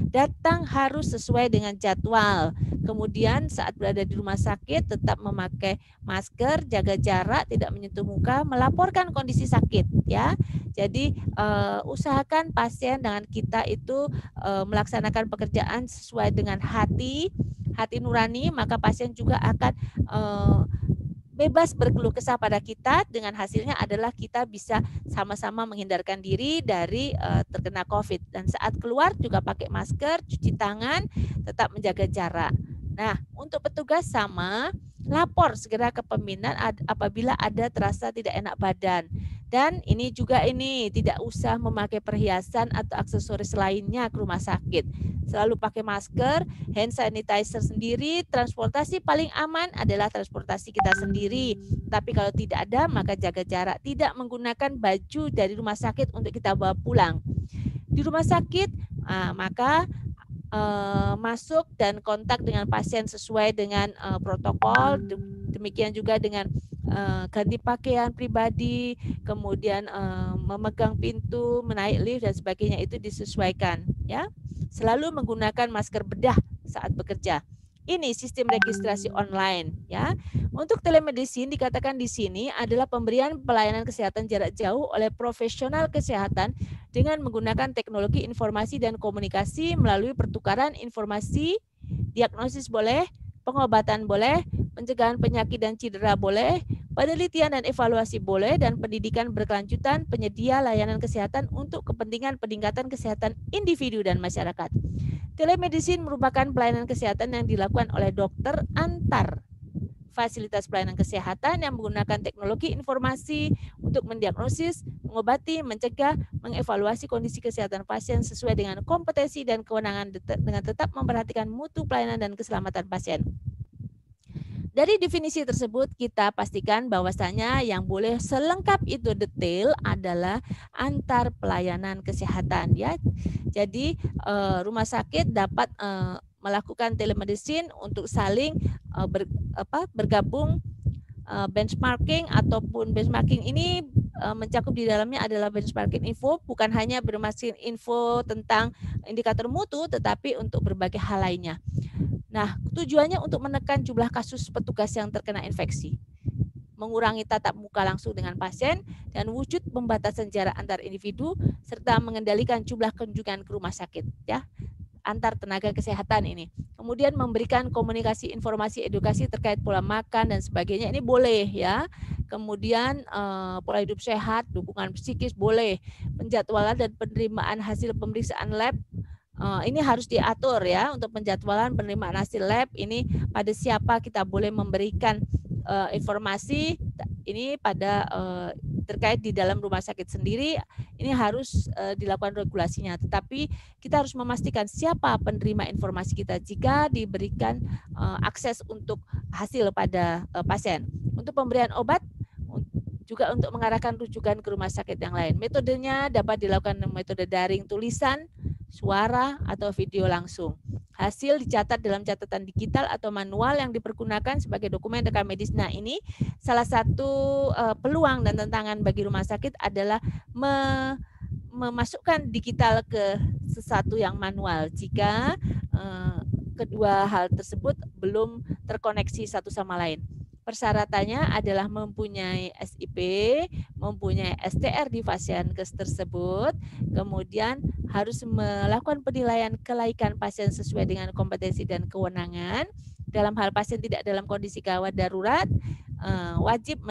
datang harus sesuai dengan jadwal. Kemudian saat berada di rumah sakit tetap memakai masker, jaga jarak, tidak menyentuh muka, melaporkan kondisi sakit ya. Jadi usahakan pasien dengan kita itu melaksanakan pekerjaan sesuai dengan hati nurani, maka pasien juga akan bebas berkeluh kesah pada kita. Dengan hasilnya adalah kita bisa sama-sama menghindarkan diri dari terkena COVID. Dan saat keluar juga pakai masker, cuci tangan, tetap menjaga jarak. Nah, untuk petugas sama, lapor segera ke pembina apabila ada terasa tidak enak badan. Dan ini juga tidak usah memakai perhiasan atau aksesoris lainnya ke rumah sakit. Selalu pakai masker, hand sanitizer sendiri. Transportasi paling aman adalah transportasi kita sendiri. Tapi kalau tidak ada, maka jaga jarak. Tidak menggunakan baju dari rumah sakit untuk kita bawa pulang. Di rumah sakit, maka masuk dan kontak dengan pasien sesuai dengan protokol. Demikian juga dengan ganti pakaian pribadi, kemudian memegang pintu, menaik lift dan sebagainya itu disesuaikan ya. Selalu menggunakan masker bedah saat bekerja. Ini sistem registrasi online ya. Untuk telemedicine dikatakan di sini adalah pemberian pelayanan kesehatan jarak jauh oleh profesional kesehatan dengan menggunakan teknologi informasi dan komunikasi melalui pertukaran informasi, diagnosis boleh, pengobatan boleh, pencegahan penyakit dan cedera boleh, penelitian dan evaluasi boleh, dan pendidikan berkelanjutan penyedia layanan kesehatan untuk kepentingan peningkatan kesehatan individu dan masyarakat. Telemedicine merupakan pelayanan kesehatan yang dilakukan oleh dokter antar fasilitas pelayanan kesehatan yang menggunakan teknologi informasi untuk mendiagnosis, mengobati, mencegah, mengevaluasi kondisi kesehatan pasien sesuai dengan kompetensi dan kewenangan dengan tetap memperhatikan mutu pelayanan dan keselamatan pasien. Dari definisi tersebut kita pastikan bahwasanya yang boleh selengkap itu detail adalah antar pelayanan kesehatan ya. Jadi rumah sakit dapat melakukan telemedicine untuk saling bergabung benchmarking, ataupun benchmarking ini mencakup di dalamnya adalah benchmarking info, bukan hanya bermaksud info tentang indikator mutu tetapi untuk berbagai hal lainnya. Nah, tujuannya untuk menekan jumlah kasus petugas yang terkena infeksi, mengurangi tatap muka langsung dengan pasien, dan wujud pembatasan jarak antar individu, serta mengendalikan jumlah kunjungan ke rumah sakit ya, antar tenaga kesehatan ini. Kemudian memberikan komunikasi, informasi, edukasi terkait pola makan dan sebagainya, ini boleh ya. Kemudian pola hidup sehat, dukungan psikis boleh, penjadwalan dan penerimaan hasil pemeriksaan lab ini harus diatur ya, untuk penjadwalan penerimaan hasil lab ini pada siapa kita boleh memberikan informasi ini pada terkait di dalam rumah sakit sendiri, ini harus dilakukan regulasinya. Tetapi kita harus memastikan siapa penerima informasi kita jika diberikan akses untuk hasil pada pasien. Untuk pemberian obat juga untuk mengarahkan rujukan ke rumah sakit yang lain. Metodenya dapat dilakukan dengan metode daring tulisan, suara, atau video langsung. Hasil dicatat dalam catatan digital atau manual yang dipergunakan sebagai dokumen rekam medis. Nah, ini salah satu peluang dan tantangan bagi rumah sakit adalah memasukkan digital ke sesuatu yang manual jika kedua hal tersebut belum terkoneksi satu sama lain. Persyaratannya adalah mempunyai SIP, mempunyai STR di Fasiankes tersebut, kemudian harus melakukan penilaian kelaikan pasien sesuai dengan kompetensi dan kewenangan. Dalam hal pasien tidak dalam kondisi gawat darurat, wajib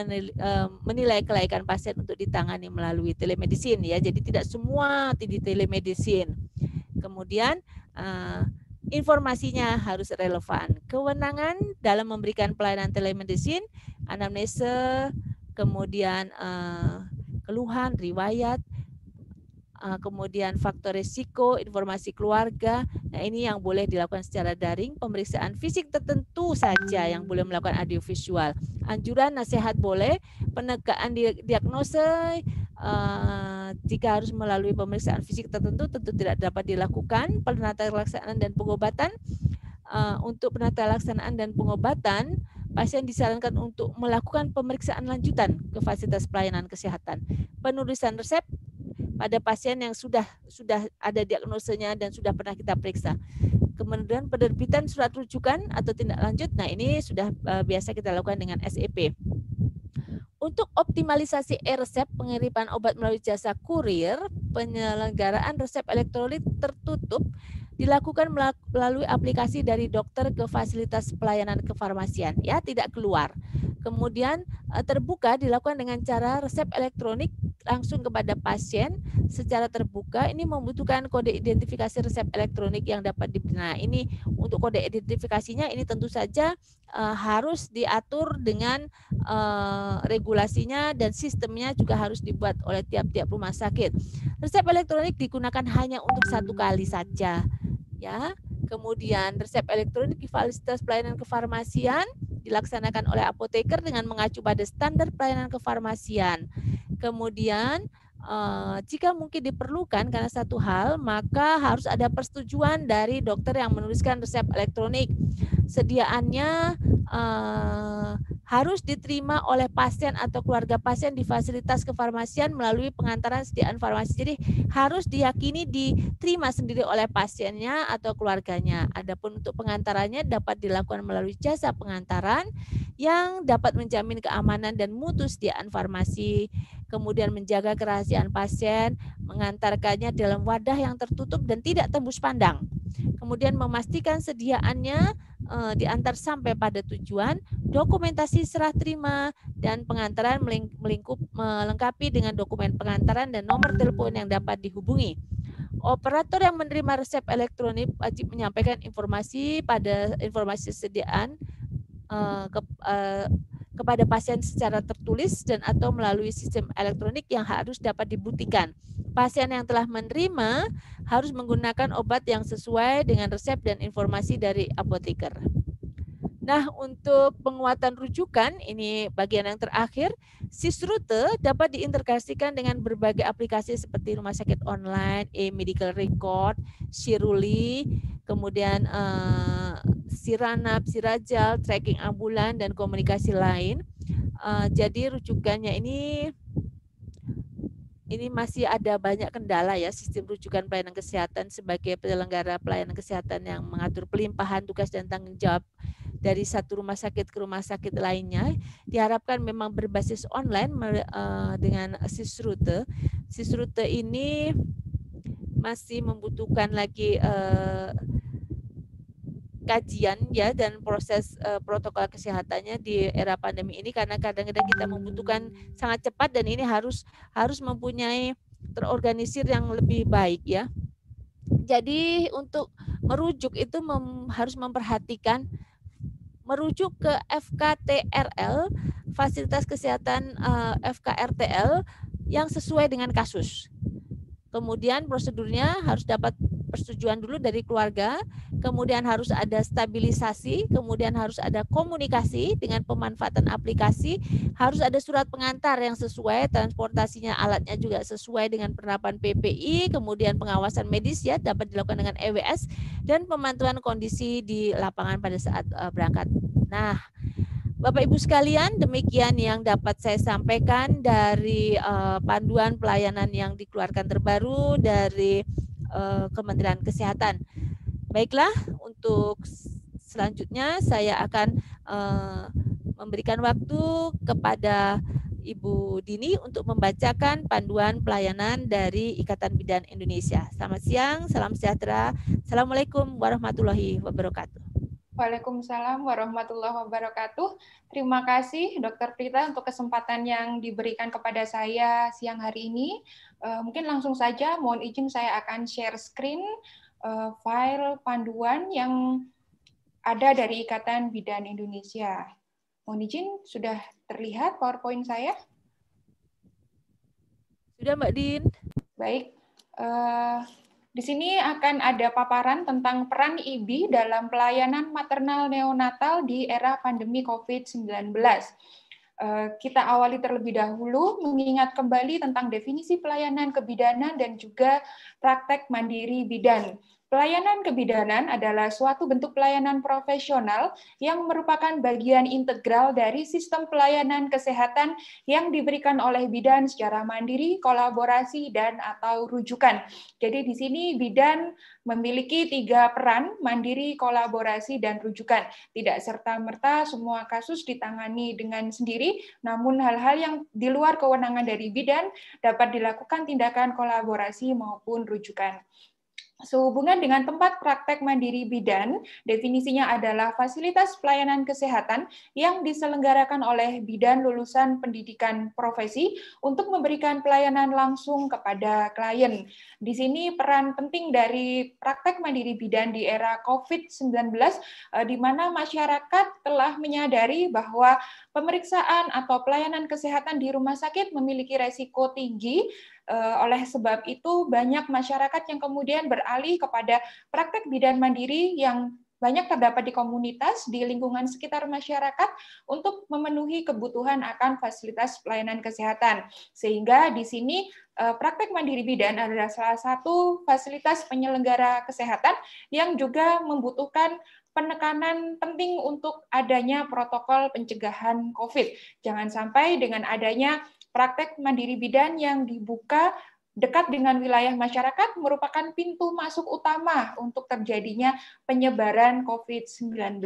menilai kelaikan pasien untuk ditangani melalui telemedicine ya. Jadi tidak semua di telemedicine. Kemudian informasinya harus relevan. Kewenangan dalam memberikan pelayanan telemedicine, anamnese, kemudian keluhan, riwayat, kemudian faktor risiko, informasi keluarga. Nah, ini yang boleh dilakukan secara daring. Pemeriksaan fisik tertentu saja yang boleh melakukan audiovisual. Anjuran nasihat boleh, penegaan diagnosa jika harus melalui pemeriksaan fisik tertentu tentu tidak dapat dilakukan. Penata laksanaan dan pengobatan, untuk penata laksanaan dan pengobatan pasien disarankan untuk melakukan pemeriksaan lanjutan ke fasilitas pelayanan kesehatan. Penulisan resep pada pasien yang sudah ada diagnosanya dan sudah pernah kita periksa. Kemudian penerbitan surat rujukan atau tindak lanjut. Nah, ini sudah biasa kita lakukan dengan SEP. Untuk optimalisasi e-resep, pengiriman obat melalui jasa kurir, penyelenggaraan resep elektronik tertutup dilakukan melalui aplikasi dari dokter ke fasilitas pelayanan kefarmasian, ya, tidak keluar. Kemudian terbuka dilakukan dengan cara resep elektronik langsung kepada pasien secara terbuka. Ini membutuhkan kode identifikasi resep elektronik yang dapat diberi. Nah, ini untuk kode identifikasinya ini tentu saja harus diatur dengan regulasinya, dan sistemnya juga harus dibuat oleh tiap-tiap rumah sakit. Resep elektronik digunakan hanya untuk satu kali saja, ya. Kemudian resep elektronik di fasilitas pelayanan kefarmasian dilaksanakan oleh apoteker dengan mengacu pada standar pelayanan kefarmasian. Kemudian jika mungkin diperlukan karena satu hal, maka harus ada persetujuan dari dokter yang menuliskan resep elektronik. Sediaannya harus diterima oleh pasien atau keluarga pasien di fasilitas kefarmasian melalui pengantaran sediaan farmasi. Jadi harus diyakini diterima sendiri oleh pasiennya atau keluarganya. Adapun untuk pengantarannya dapat dilakukan melalui jasa pengantaran yang dapat menjamin keamanan dan mutu sediaan farmasi, kemudian menjaga kerahasiaan pasien, mengantarkannya dalam wadah yang tertutup dan tidak tembus pandang. Kemudian memastikan sediaannya diantar sampai pada tujuan, dokumentasi serah terima, dan pengantaran melengkapi dengan dokumen pengantaran dan nomor telepon yang dapat dihubungi. Operator yang menerima resep elektronik wajib menyampaikan informasi sediaan kepada pasien secara tertulis dan atau melalui sistem elektronik yang harus dapat dibuktikan. Pasien yang telah menerima harus menggunakan obat yang sesuai dengan resep dan informasi dari apoteker. Nah, untuk penguatan rujukan, ini bagian yang terakhir, Sysrute dapat diintegrasikan dengan berbagai aplikasi seperti rumah sakit online, e-medical record, Siruli, kemudian Siranap, Sirajal, tracking ambulan, dan komunikasi lain. Jadi rujukannya ini masih ada banyak kendala ya, sistem rujukan pelayanan kesehatan sebagai penyelenggara pelayanan kesehatan yang mengatur pelimpahan tugas dan tanggung jawab dari satu rumah sakit ke rumah sakit lainnya, diharapkan memang berbasis online dengan Sysrute. Sysrute ini masih membutuhkan lagi kajian ya dan proses protokol kesehatannya di era pandemi ini, karena kadang-kadang kita membutuhkan sangat cepat dan ini harus mempunyai terorganisir yang lebih baik ya. Jadi untuk merujuk itu harus memperhatikan merujuk ke FKTRL, fasilitas kesehatan FKRTL yang sesuai dengan kasus. Kemudian prosedurnya harus dapat persetujuan dulu dari keluarga, kemudian harus ada stabilisasi, kemudian harus ada komunikasi dengan pemanfaatan aplikasi, harus ada surat pengantar yang sesuai, transportasinya alatnya juga sesuai dengan penerapan PPI, kemudian pengawasan medis ya dapat dilakukan dengan EWS, dan pemantauan kondisi di lapangan pada saat berangkat. Nah, Bapak Ibu sekalian, demikian yang dapat saya sampaikan dari panduan pelayanan yang dikeluarkan terbaru dari Kementerian Kesehatan. Baiklah, untuk selanjutnya saya akan memberikan waktu kepada Ibu Dini untuk membacakan panduan pelayanan dari Ikatan Bidan Indonesia. Selamat siang, salam sejahtera. Assalamualaikum warahmatullahi wabarakatuh. Waalaikumsalam warahmatullahi wabarakatuh. Terima kasih Dr. Prita untuk kesempatan yang diberikan kepada saya siang hari ini. Mungkin langsung saja mohon izin saya akan share screen file panduan yang ada dari Ikatan Bidan Indonesia. Mohon izin, sudah terlihat PowerPoint saya? Sudah Mbak Din. Baik. Di sini akan ada paparan tentang peran IBI dalam pelayanan maternal neonatal di era pandemi COVID-19. Kita awali terlebih dahulu mengingat kembali tentang definisi pelayanan kebidanan dan juga praktek mandiri bidan. Pelayanan kebidanan adalah suatu bentuk pelayanan profesional yang merupakan bagian integral dari sistem pelayanan kesehatan yang diberikan oleh bidan secara mandiri, kolaborasi, dan atau rujukan. Jadi di sini bidan memiliki 3 peran, mandiri, kolaborasi, dan rujukan. Tidak serta-merta semua kasus ditangani dengan sendiri, namun hal-hal yang di luar kewenangan dari bidan dapat dilakukan tindakan kolaborasi maupun rujukan. Sehubungan dengan tempat praktek mandiri bidan, definisinya adalah fasilitas pelayanan kesehatan yang diselenggarakan oleh bidan lulusan pendidikan profesi untuk memberikan pelayanan langsung kepada klien. Di sini peran penting dari praktek mandiri bidan di era COVID-19, di mana masyarakat telah menyadari bahwa pemeriksaan atau pelayanan kesehatan di rumah sakit memiliki resiko tinggi. Oleh sebab itu banyak masyarakat yang kemudian beralih kepada praktek bidan mandiri yang banyak terdapat di komunitas, di lingkungan sekitar masyarakat untuk memenuhi kebutuhan akan fasilitas pelayanan kesehatan. Sehingga di sini praktek mandiri bidan adalah salah satu fasilitas penyelenggara kesehatan yang juga membutuhkan penekanan penting untuk adanya protokol pencegahan COVID. Jangan sampai dengan adanya praktek mandiri bidan yang dibuka dekat dengan wilayah masyarakat merupakan pintu masuk utama untuk terjadinya penyebaran COVID-19.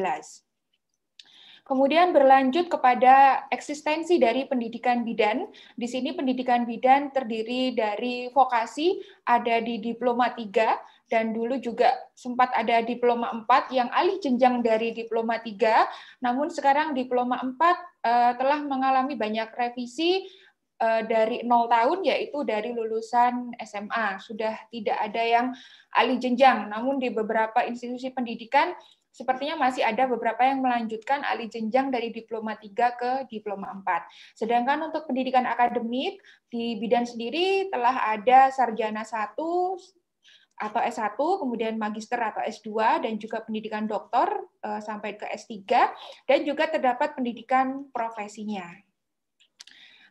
Kemudian berlanjut kepada eksistensi dari pendidikan bidan. Di sini pendidikan bidan terdiri dari vokasi, ada di diploma 3, dan dulu juga sempat ada diploma 4 yang alih jenjang dari diploma 3, namun sekarang diploma 4 telah mengalami banyak revisi dari 0 tahun, yaitu dari lulusan SMA. Sudah tidak ada yang alih jenjang, namun di beberapa institusi pendidikan sepertinya masih ada beberapa yang melanjutkan alih jenjang dari diploma 3 ke diploma 4. Sedangkan untuk pendidikan akademik, di bidan sendiri telah ada sarjana 1 atau S1, kemudian magister atau S2, dan juga pendidikan doktor sampai ke S3, dan juga terdapat pendidikan profesinya.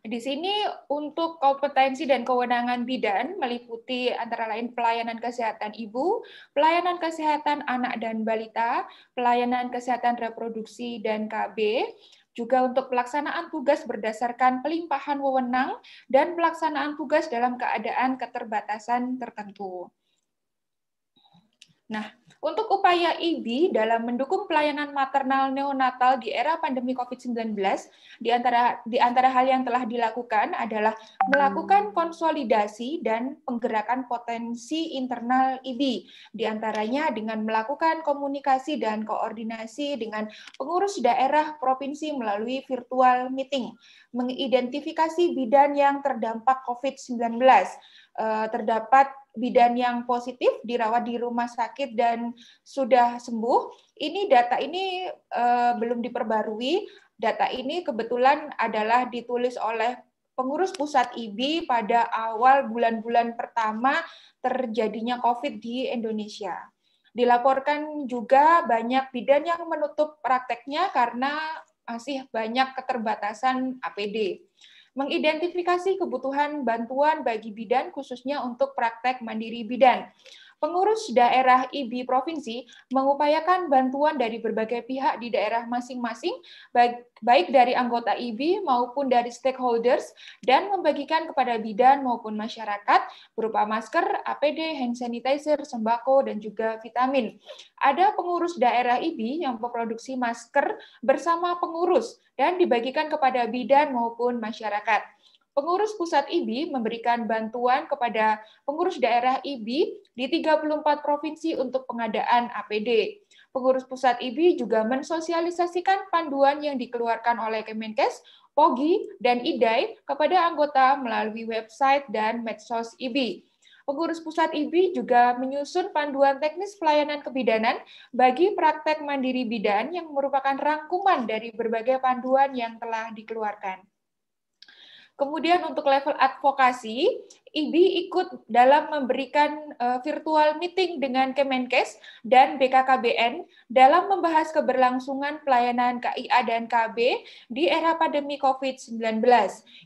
Di sini untuk kompetensi dan kewenangan bidan meliputi antara lain pelayanan kesehatan ibu, pelayanan kesehatan anak dan balita, pelayanan kesehatan reproduksi dan KB, juga untuk pelaksanaan tugas berdasarkan pelimpahan wewenang, dan pelaksanaan tugas dalam keadaan keterbatasan tertentu. Nah, untuk upaya IBI dalam mendukung pelayanan maternal neonatal di era pandemi COVID-19, di antara hal yang telah dilakukan adalah melakukan konsolidasi dan penggerakan potensi internal IBI, di antaranya dengan melakukan komunikasi dan koordinasi dengan pengurus daerah provinsi melalui virtual meeting, mengidentifikasi bidan yang terdampak COVID-19, terdapat bidan yang positif dirawat di rumah sakit dan sudah sembuh. Data ini belum diperbarui. Data ini kebetulan adalah ditulis oleh pengurus pusat IBI pada awal bulan-bulan pertama terjadinya COVID di Indonesia. Dilaporkan juga banyak bidan yang menutup prakteknya karena masih banyak keterbatasan APD. Mengidentifikasi kebutuhan bantuan bagi bidan khususnya untuk praktek mandiri bidan. Pengurus daerah IBI provinsi mengupayakan bantuan dari berbagai pihak di daerah masing-masing, baik dari anggota IBI maupun dari stakeholders, dan membagikan kepada bidan maupun masyarakat berupa masker, APD, hand sanitizer, sembako, dan juga vitamin. Ada pengurus daerah IBI yang memproduksi masker bersama pengurus dan dibagikan kepada bidan maupun masyarakat. Pengurus pusat IBI memberikan bantuan kepada pengurus daerah IBI di 34 provinsi untuk pengadaan APD. Pengurus pusat IBI juga mensosialisasikan panduan yang dikeluarkan oleh Kemenkes, POGI, dan IDAI kepada anggota melalui website dan medsos IBI. Pengurus pusat IBI juga menyusun panduan teknis pelayanan kebidanan bagi praktek mandiri bidan yang merupakan rangkuman dari berbagai panduan yang telah dikeluarkan. Kemudian untuk level advokasi, IBI ikut dalam memberikan virtual meeting dengan Kemenkes dan BKKBN dalam membahas keberlangsungan pelayanan KIA dan KB di era pandemi COVID-19.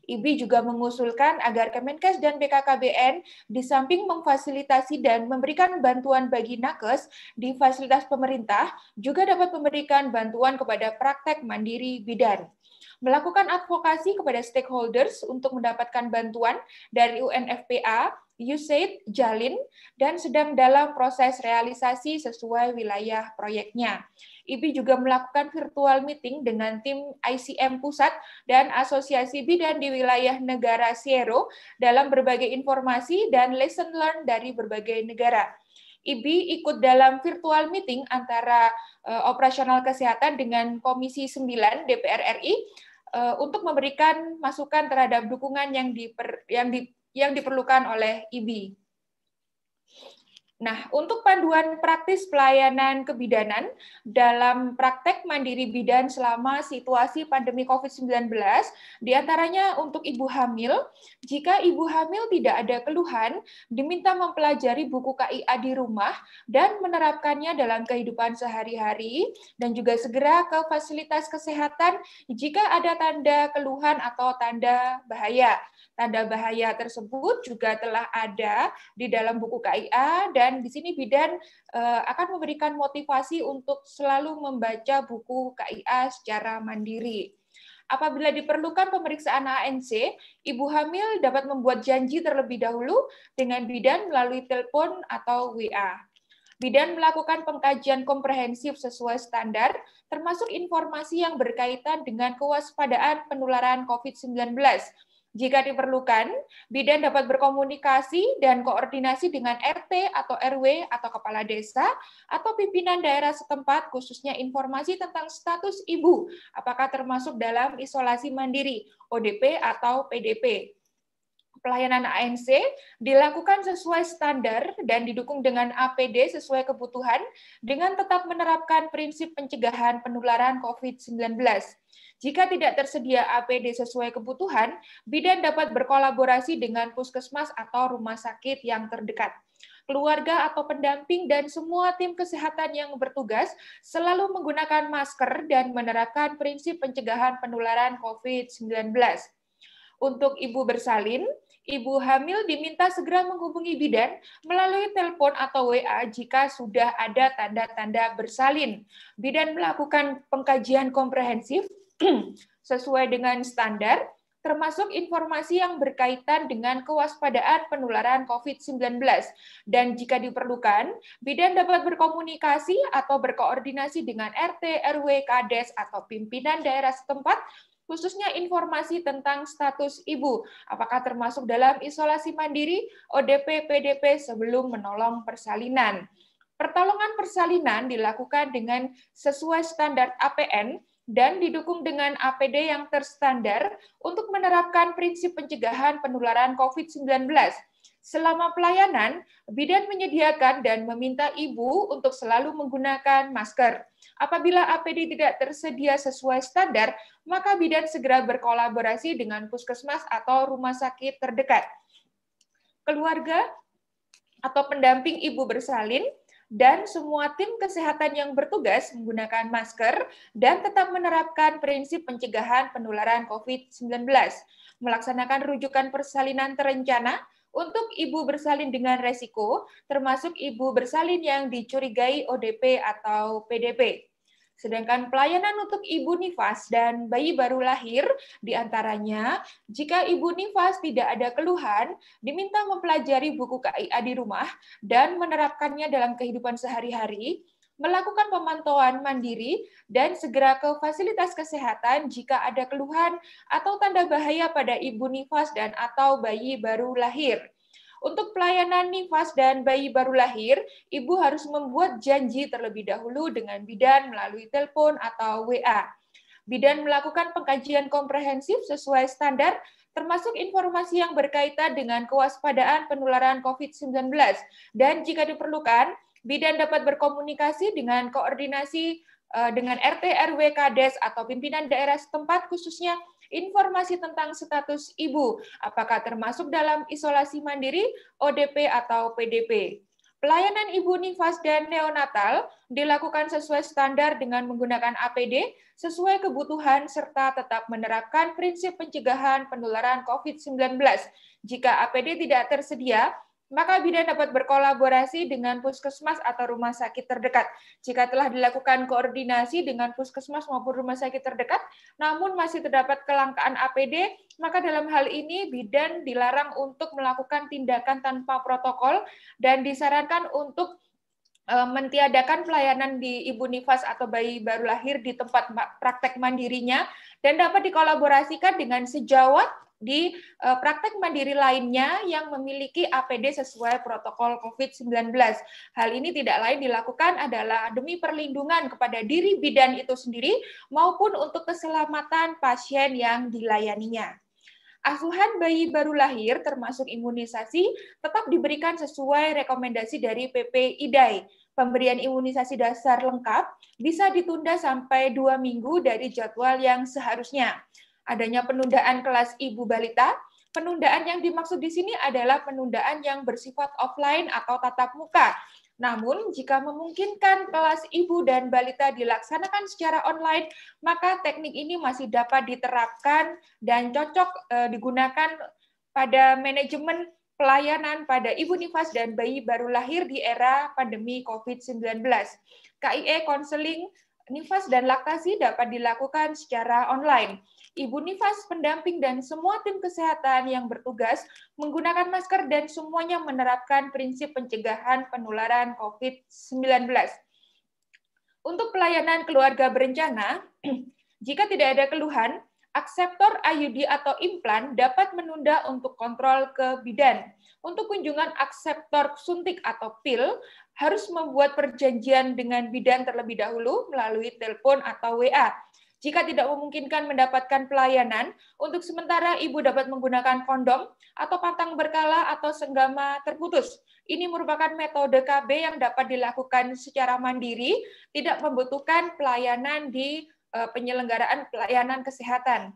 IBI juga mengusulkan agar Kemenkes dan BKKBN di samping memfasilitasi dan memberikan bantuan bagi nakes di fasilitas pemerintah, juga dapat memberikan bantuan kepada praktek mandiri bidan. Melakukan advokasi kepada stakeholders untuk mendapatkan bantuan dari UNFPA, USAID, Jalin, dan sedang dalam proses realisasi sesuai wilayah proyeknya. IBI juga melakukan virtual meeting dengan tim ICM Pusat dan Asosiasi Bidan di wilayah negara Siero dalam berbagai informasi dan lesson learned dari berbagai negara. IBI ikut dalam virtual meeting antara operasional kesehatan dengan Komisi 9 DPR RI untuk memberikan masukan terhadap dukungan yang diperlukan oleh IBI. Nah, untuk panduan praktis pelayanan kebidanan dalam praktek mandiri bidan selama situasi pandemi COVID-19, diantaranya untuk ibu hamil, jika ibu hamil tidak ada keluhan, diminta mempelajari buku KIA di rumah dan menerapkannya dalam kehidupan sehari-hari, dan juga segera ke fasilitas kesehatan jika ada tanda keluhan atau tanda bahaya. Tanda bahaya tersebut juga telah ada di dalam buku KIA, dan di sini bidan akan memberikan motivasi untuk selalu membaca buku KIA secara mandiri. Apabila diperlukan pemeriksaan ANC, ibu hamil dapat membuat janji terlebih dahulu dengan bidan melalui telepon atau WA. Bidan melakukan pengkajian komprehensif sesuai standar, termasuk informasi yang berkaitan dengan kewaspadaan penularan COVID-19. Jika diperlukan, bidan dapat berkomunikasi dan koordinasi dengan RT atau RW atau kepala desa atau pimpinan daerah setempat, khususnya informasi tentang status ibu, apakah termasuk dalam isolasi mandiri, ODP atau PDP. Pelayanan ANC dilakukan sesuai standar dan didukung dengan APD sesuai kebutuhan dengan tetap menerapkan prinsip pencegahan penularan COVID-19. Jika tidak tersedia APD sesuai kebutuhan, bidan dapat berkolaborasi dengan puskesmas atau rumah sakit yang terdekat. Keluarga atau pendamping dan semua tim kesehatan yang bertugas selalu menggunakan masker dan menerapkan prinsip pencegahan penularan COVID-19. Untuk ibu bersalin, ibu hamil diminta segera menghubungi bidan melalui telepon atau WA jika sudah ada tanda-tanda bersalin. Bidan melakukan pengkajian komprehensif sesuai dengan standar, termasuk informasi yang berkaitan dengan kewaspadaan penularan COVID-19. Dan jika diperlukan, bidan dapat berkomunikasi atau berkoordinasi dengan RT, RW, Kades, atau pimpinan daerah setempat, khususnya informasi tentang status ibu, apakah termasuk dalam isolasi mandiri, ODP, PDP sebelum menolong persalinan. Pertolongan persalinan dilakukan dengan sesuai standar APN dan didukung dengan APD yang terstandar untuk menerapkan prinsip pencegahan penularan COVID-19. Selama pelayanan, bidan menyediakan dan meminta ibu untuk selalu menggunakan masker. Apabila APD tidak tersedia sesuai standar, maka bidan segera berkolaborasi dengan puskesmas atau rumah sakit terdekat. Keluarga atau pendamping ibu bersalin dan semua tim kesehatan yang bertugas menggunakan masker dan tetap menerapkan prinsip pencegahan penularan COVID-19. Melaksanakan rujukan persalinan terencana untuk ibu bersalin dengan resiko, termasuk ibu bersalin yang dicurigai ODP atau PDP. Sedangkan pelayanan untuk ibu nifas dan bayi baru lahir, diantaranya jika ibu nifas tidak ada keluhan, diminta mempelajari buku KIA di rumah dan menerapkannya dalam kehidupan sehari-hari, melakukan pemantauan mandiri, dan segera ke fasilitas kesehatan jika ada keluhan atau tanda bahaya pada ibu nifas dan atau bayi baru lahir. Untuk pelayanan nifas dan bayi baru lahir, ibu harus membuat janji terlebih dahulu dengan bidan melalui telepon atau WA. Bidan melakukan pengkajian komprehensif sesuai standar, termasuk informasi yang berkaitan dengan kewaspadaan penularan COVID-19. Dan jika diperlukan, bidan dapat berkomunikasi dengan koordinasi dengan RT, RW, Kades, atau pimpinan daerah setempat, khususnya informasi tentang status ibu, apakah termasuk dalam isolasi mandiri, ODP, atau PDP. Pelayanan ibu nifas dan neonatal dilakukan sesuai standar dengan menggunakan APD sesuai kebutuhan serta tetap menerapkan prinsip pencegahan penularan COVID-19. Jika APD tidak tersedia, maka bidan dapat berkolaborasi dengan puskesmas atau rumah sakit terdekat. Jika telah dilakukan koordinasi dengan puskesmas maupun rumah sakit terdekat, namun masih terdapat kelangkaan APD, maka dalam hal ini bidan dilarang untuk melakukan tindakan tanpa protokol dan disarankan untuk mentiadakan pelayanan di ibu nifas atau bayi baru lahir di tempat praktek mandirinya dan dapat dikolaborasikan dengan sejawat di praktek mandiri lainnya yang memiliki APD sesuai protokol COVID-19. Hal ini tidak lain dilakukan adalah demi perlindungan kepada diri bidan itu sendiri maupun untuk keselamatan pasien yang dilayaninya. Asuhan bayi baru lahir termasuk imunisasi tetap diberikan sesuai rekomendasi dari PP IDAI. Pemberian imunisasi dasar lengkap bisa ditunda sampai 2 minggu dari jadwal yang seharusnya. Adanya penundaan kelas ibu balita, penundaan yang dimaksud di sini adalah penundaan yang bersifat offline atau tatap muka. Namun, jika memungkinkan kelas ibu dan balita dilaksanakan secara online, maka teknik ini masih dapat diterapkan dan cocok digunakan pada manajemen pelayanan pada ibu nifas dan bayi baru lahir di era pandemi COVID-19. KIE konseling nifas dan laktasi dapat dilakukan secara online. Ibu nifas, pendamping, dan semua tim kesehatan yang bertugas menggunakan masker dan semuanya menerapkan prinsip pencegahan penularan COVID-19. Untuk pelayanan keluarga berencana, jika tidak ada keluhan, akseptor IUD atau implan dapat menunda untuk kontrol ke bidan. Untuk kunjungan akseptor suntik atau pil, harus membuat perjanjian dengan bidan terlebih dahulu melalui telepon atau WA. Jika tidak memungkinkan mendapatkan pelayanan, untuk sementara ibu dapat menggunakan kondom atau pantang berkala atau senggama terputus. Ini merupakan metode KB yang dapat dilakukan secara mandiri, tidak membutuhkan pelayanan di penyelenggaraan pelayanan kesehatan.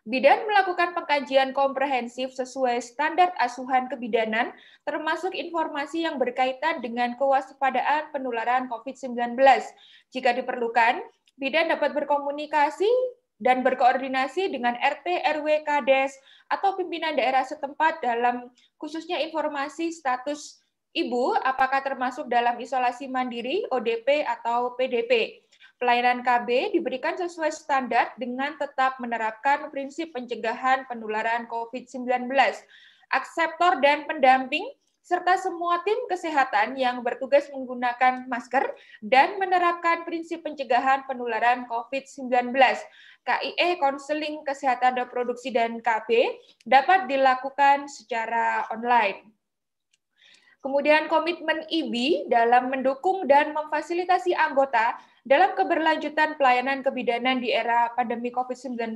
Bidan melakukan pengkajian komprehensif sesuai standar asuhan kebidanan, termasuk informasi yang berkaitan dengan kewaspadaan penularan COVID-19. Jika diperlukan, bidan dapat berkomunikasi dan berkoordinasi dengan RT, RW, Kades, atau pimpinan daerah setempat dalam khususnya informasi status ibu, apakah termasuk dalam isolasi mandiri, ODP, atau PDP. Pelayanan KB diberikan sesuai standar dengan tetap menerapkan prinsip pencegahan penularan COVID-19. Akseptor dan pendamping serta semua tim kesehatan yang bertugas menggunakan masker dan menerapkan prinsip pencegahan penularan COVID-19. KIE, konseling kesehatan reproduksi dan KB dapat dilakukan secara online. Kemudian komitmen IBI dalam mendukung dan memfasilitasi anggota dalam keberlanjutan pelayanan kebidanan di era pandemi COVID-19,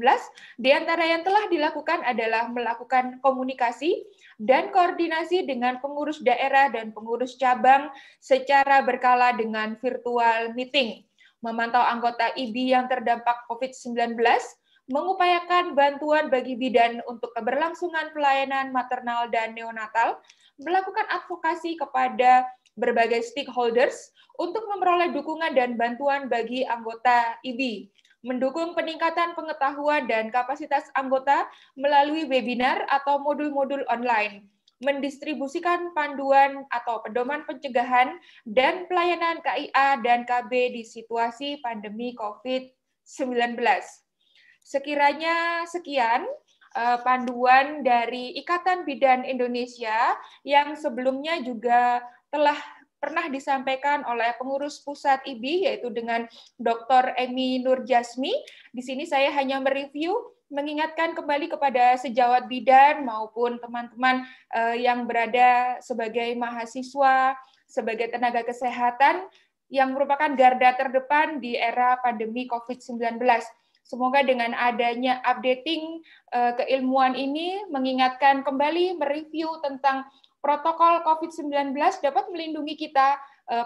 di antara yang telah dilakukan adalah melakukan komunikasi dan koordinasi dengan pengurus daerah dan pengurus cabang secara berkala dengan virtual meeting, memantau anggota IBI yang terdampak COVID-19, mengupayakan bantuan bagi bidan untuk keberlangsungan pelayanan maternal dan neonatal, melakukan advokasi kepada berbagai stakeholders untuk memperoleh dukungan dan bantuan bagi anggota IBI, mendukung peningkatan pengetahuan dan kapasitas anggota melalui webinar atau modul-modul online, mendistribusikan panduan atau pedoman pencegahan dan pelayanan KIA dan KB di situasi pandemi COVID-19. Sekiranya sekian panduan dari Ikatan Bidan Indonesia yang sebelumnya juga telah pernah disampaikan oleh pengurus pusat IBI, yaitu dengan Dr. Emi Nurjasmi. Di sini saya hanya mereview, mengingatkan kembali kepada sejawat bidan maupun teman-teman yang berada sebagai mahasiswa, sebagai tenaga kesehatan yang merupakan garda terdepan di era pandemi COVID-19. Semoga dengan adanya updating keilmuan ini mengingatkan kembali, mereview tentang protokol COVID-19 dapat melindungi kita,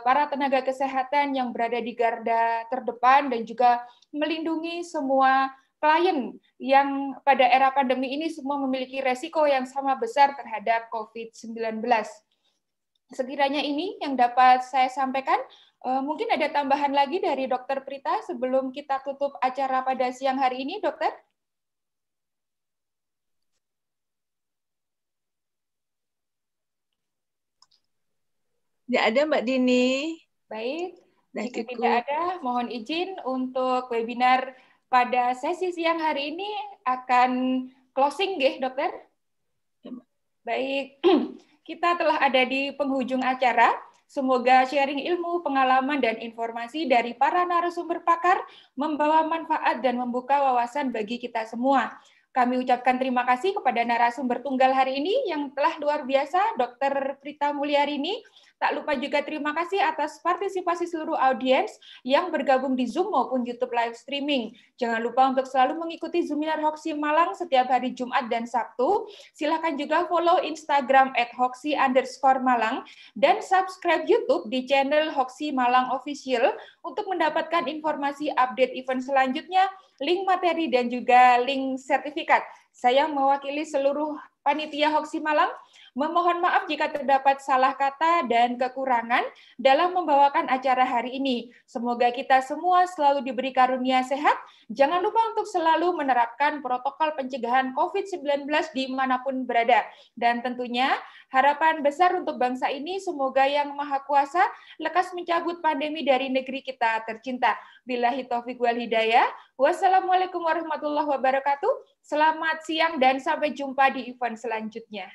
para tenaga kesehatan yang berada di garda terdepan, dan juga melindungi semua klien yang pada era pandemi ini semua memiliki resiko yang sama besar terhadap COVID-19. Sekiranya ini yang dapat saya sampaikan. Mungkin ada tambahan lagi dari Dr. Prita sebelum kita tutup acara pada siang hari ini, Dokter? Tidak ada, Mbak Dini. Baik, jika tidak ada, mohon izin untuk webinar pada sesi siang hari ini akan closing, nggih, Dokter? Baik, kita telah ada di penghujung acara. Semoga sharing ilmu, pengalaman, dan informasi dari para narasumber pakar membawa manfaat dan membuka wawasan bagi kita semua. Kami ucapkan terima kasih kepada narasumber tunggal hari ini yang telah luar biasa, Dr. Prita Mulyarini, Tak lupa juga terima kasih atas partisipasi seluruh audiens yang bergabung di Zoom maupun YouTube live streaming. Jangan lupa untuk selalu mengikuti Zoominar Hoxi Malang setiap hari Jumat dan Sabtu. Silakan juga follow Instagram @hoxi_malang dan subscribe YouTube di channel Hoxi Malang Official untuk mendapatkan informasi update event selanjutnya, link materi, dan juga link sertifikat. Saya mewakili seluruh panitia Hoxi Malang memohon maaf jika terdapat salah kata dan kekurangan dalam membawakan acara hari ini. Semoga kita semua selalu diberi karunia sehat. Jangan lupa untuk selalu menerapkan protokol pencegahan COVID-19 dimanapun berada. Dan tentunya harapan besar untuk bangsa ini semoga Yang Maha Kuasa lekas mencabut pandemi dari negeri kita tercinta. Billahi taufiq wal hidayah. Wassalamualaikum warahmatullahi wabarakatuh. Selamat siang dan sampai jumpa di event selanjutnya.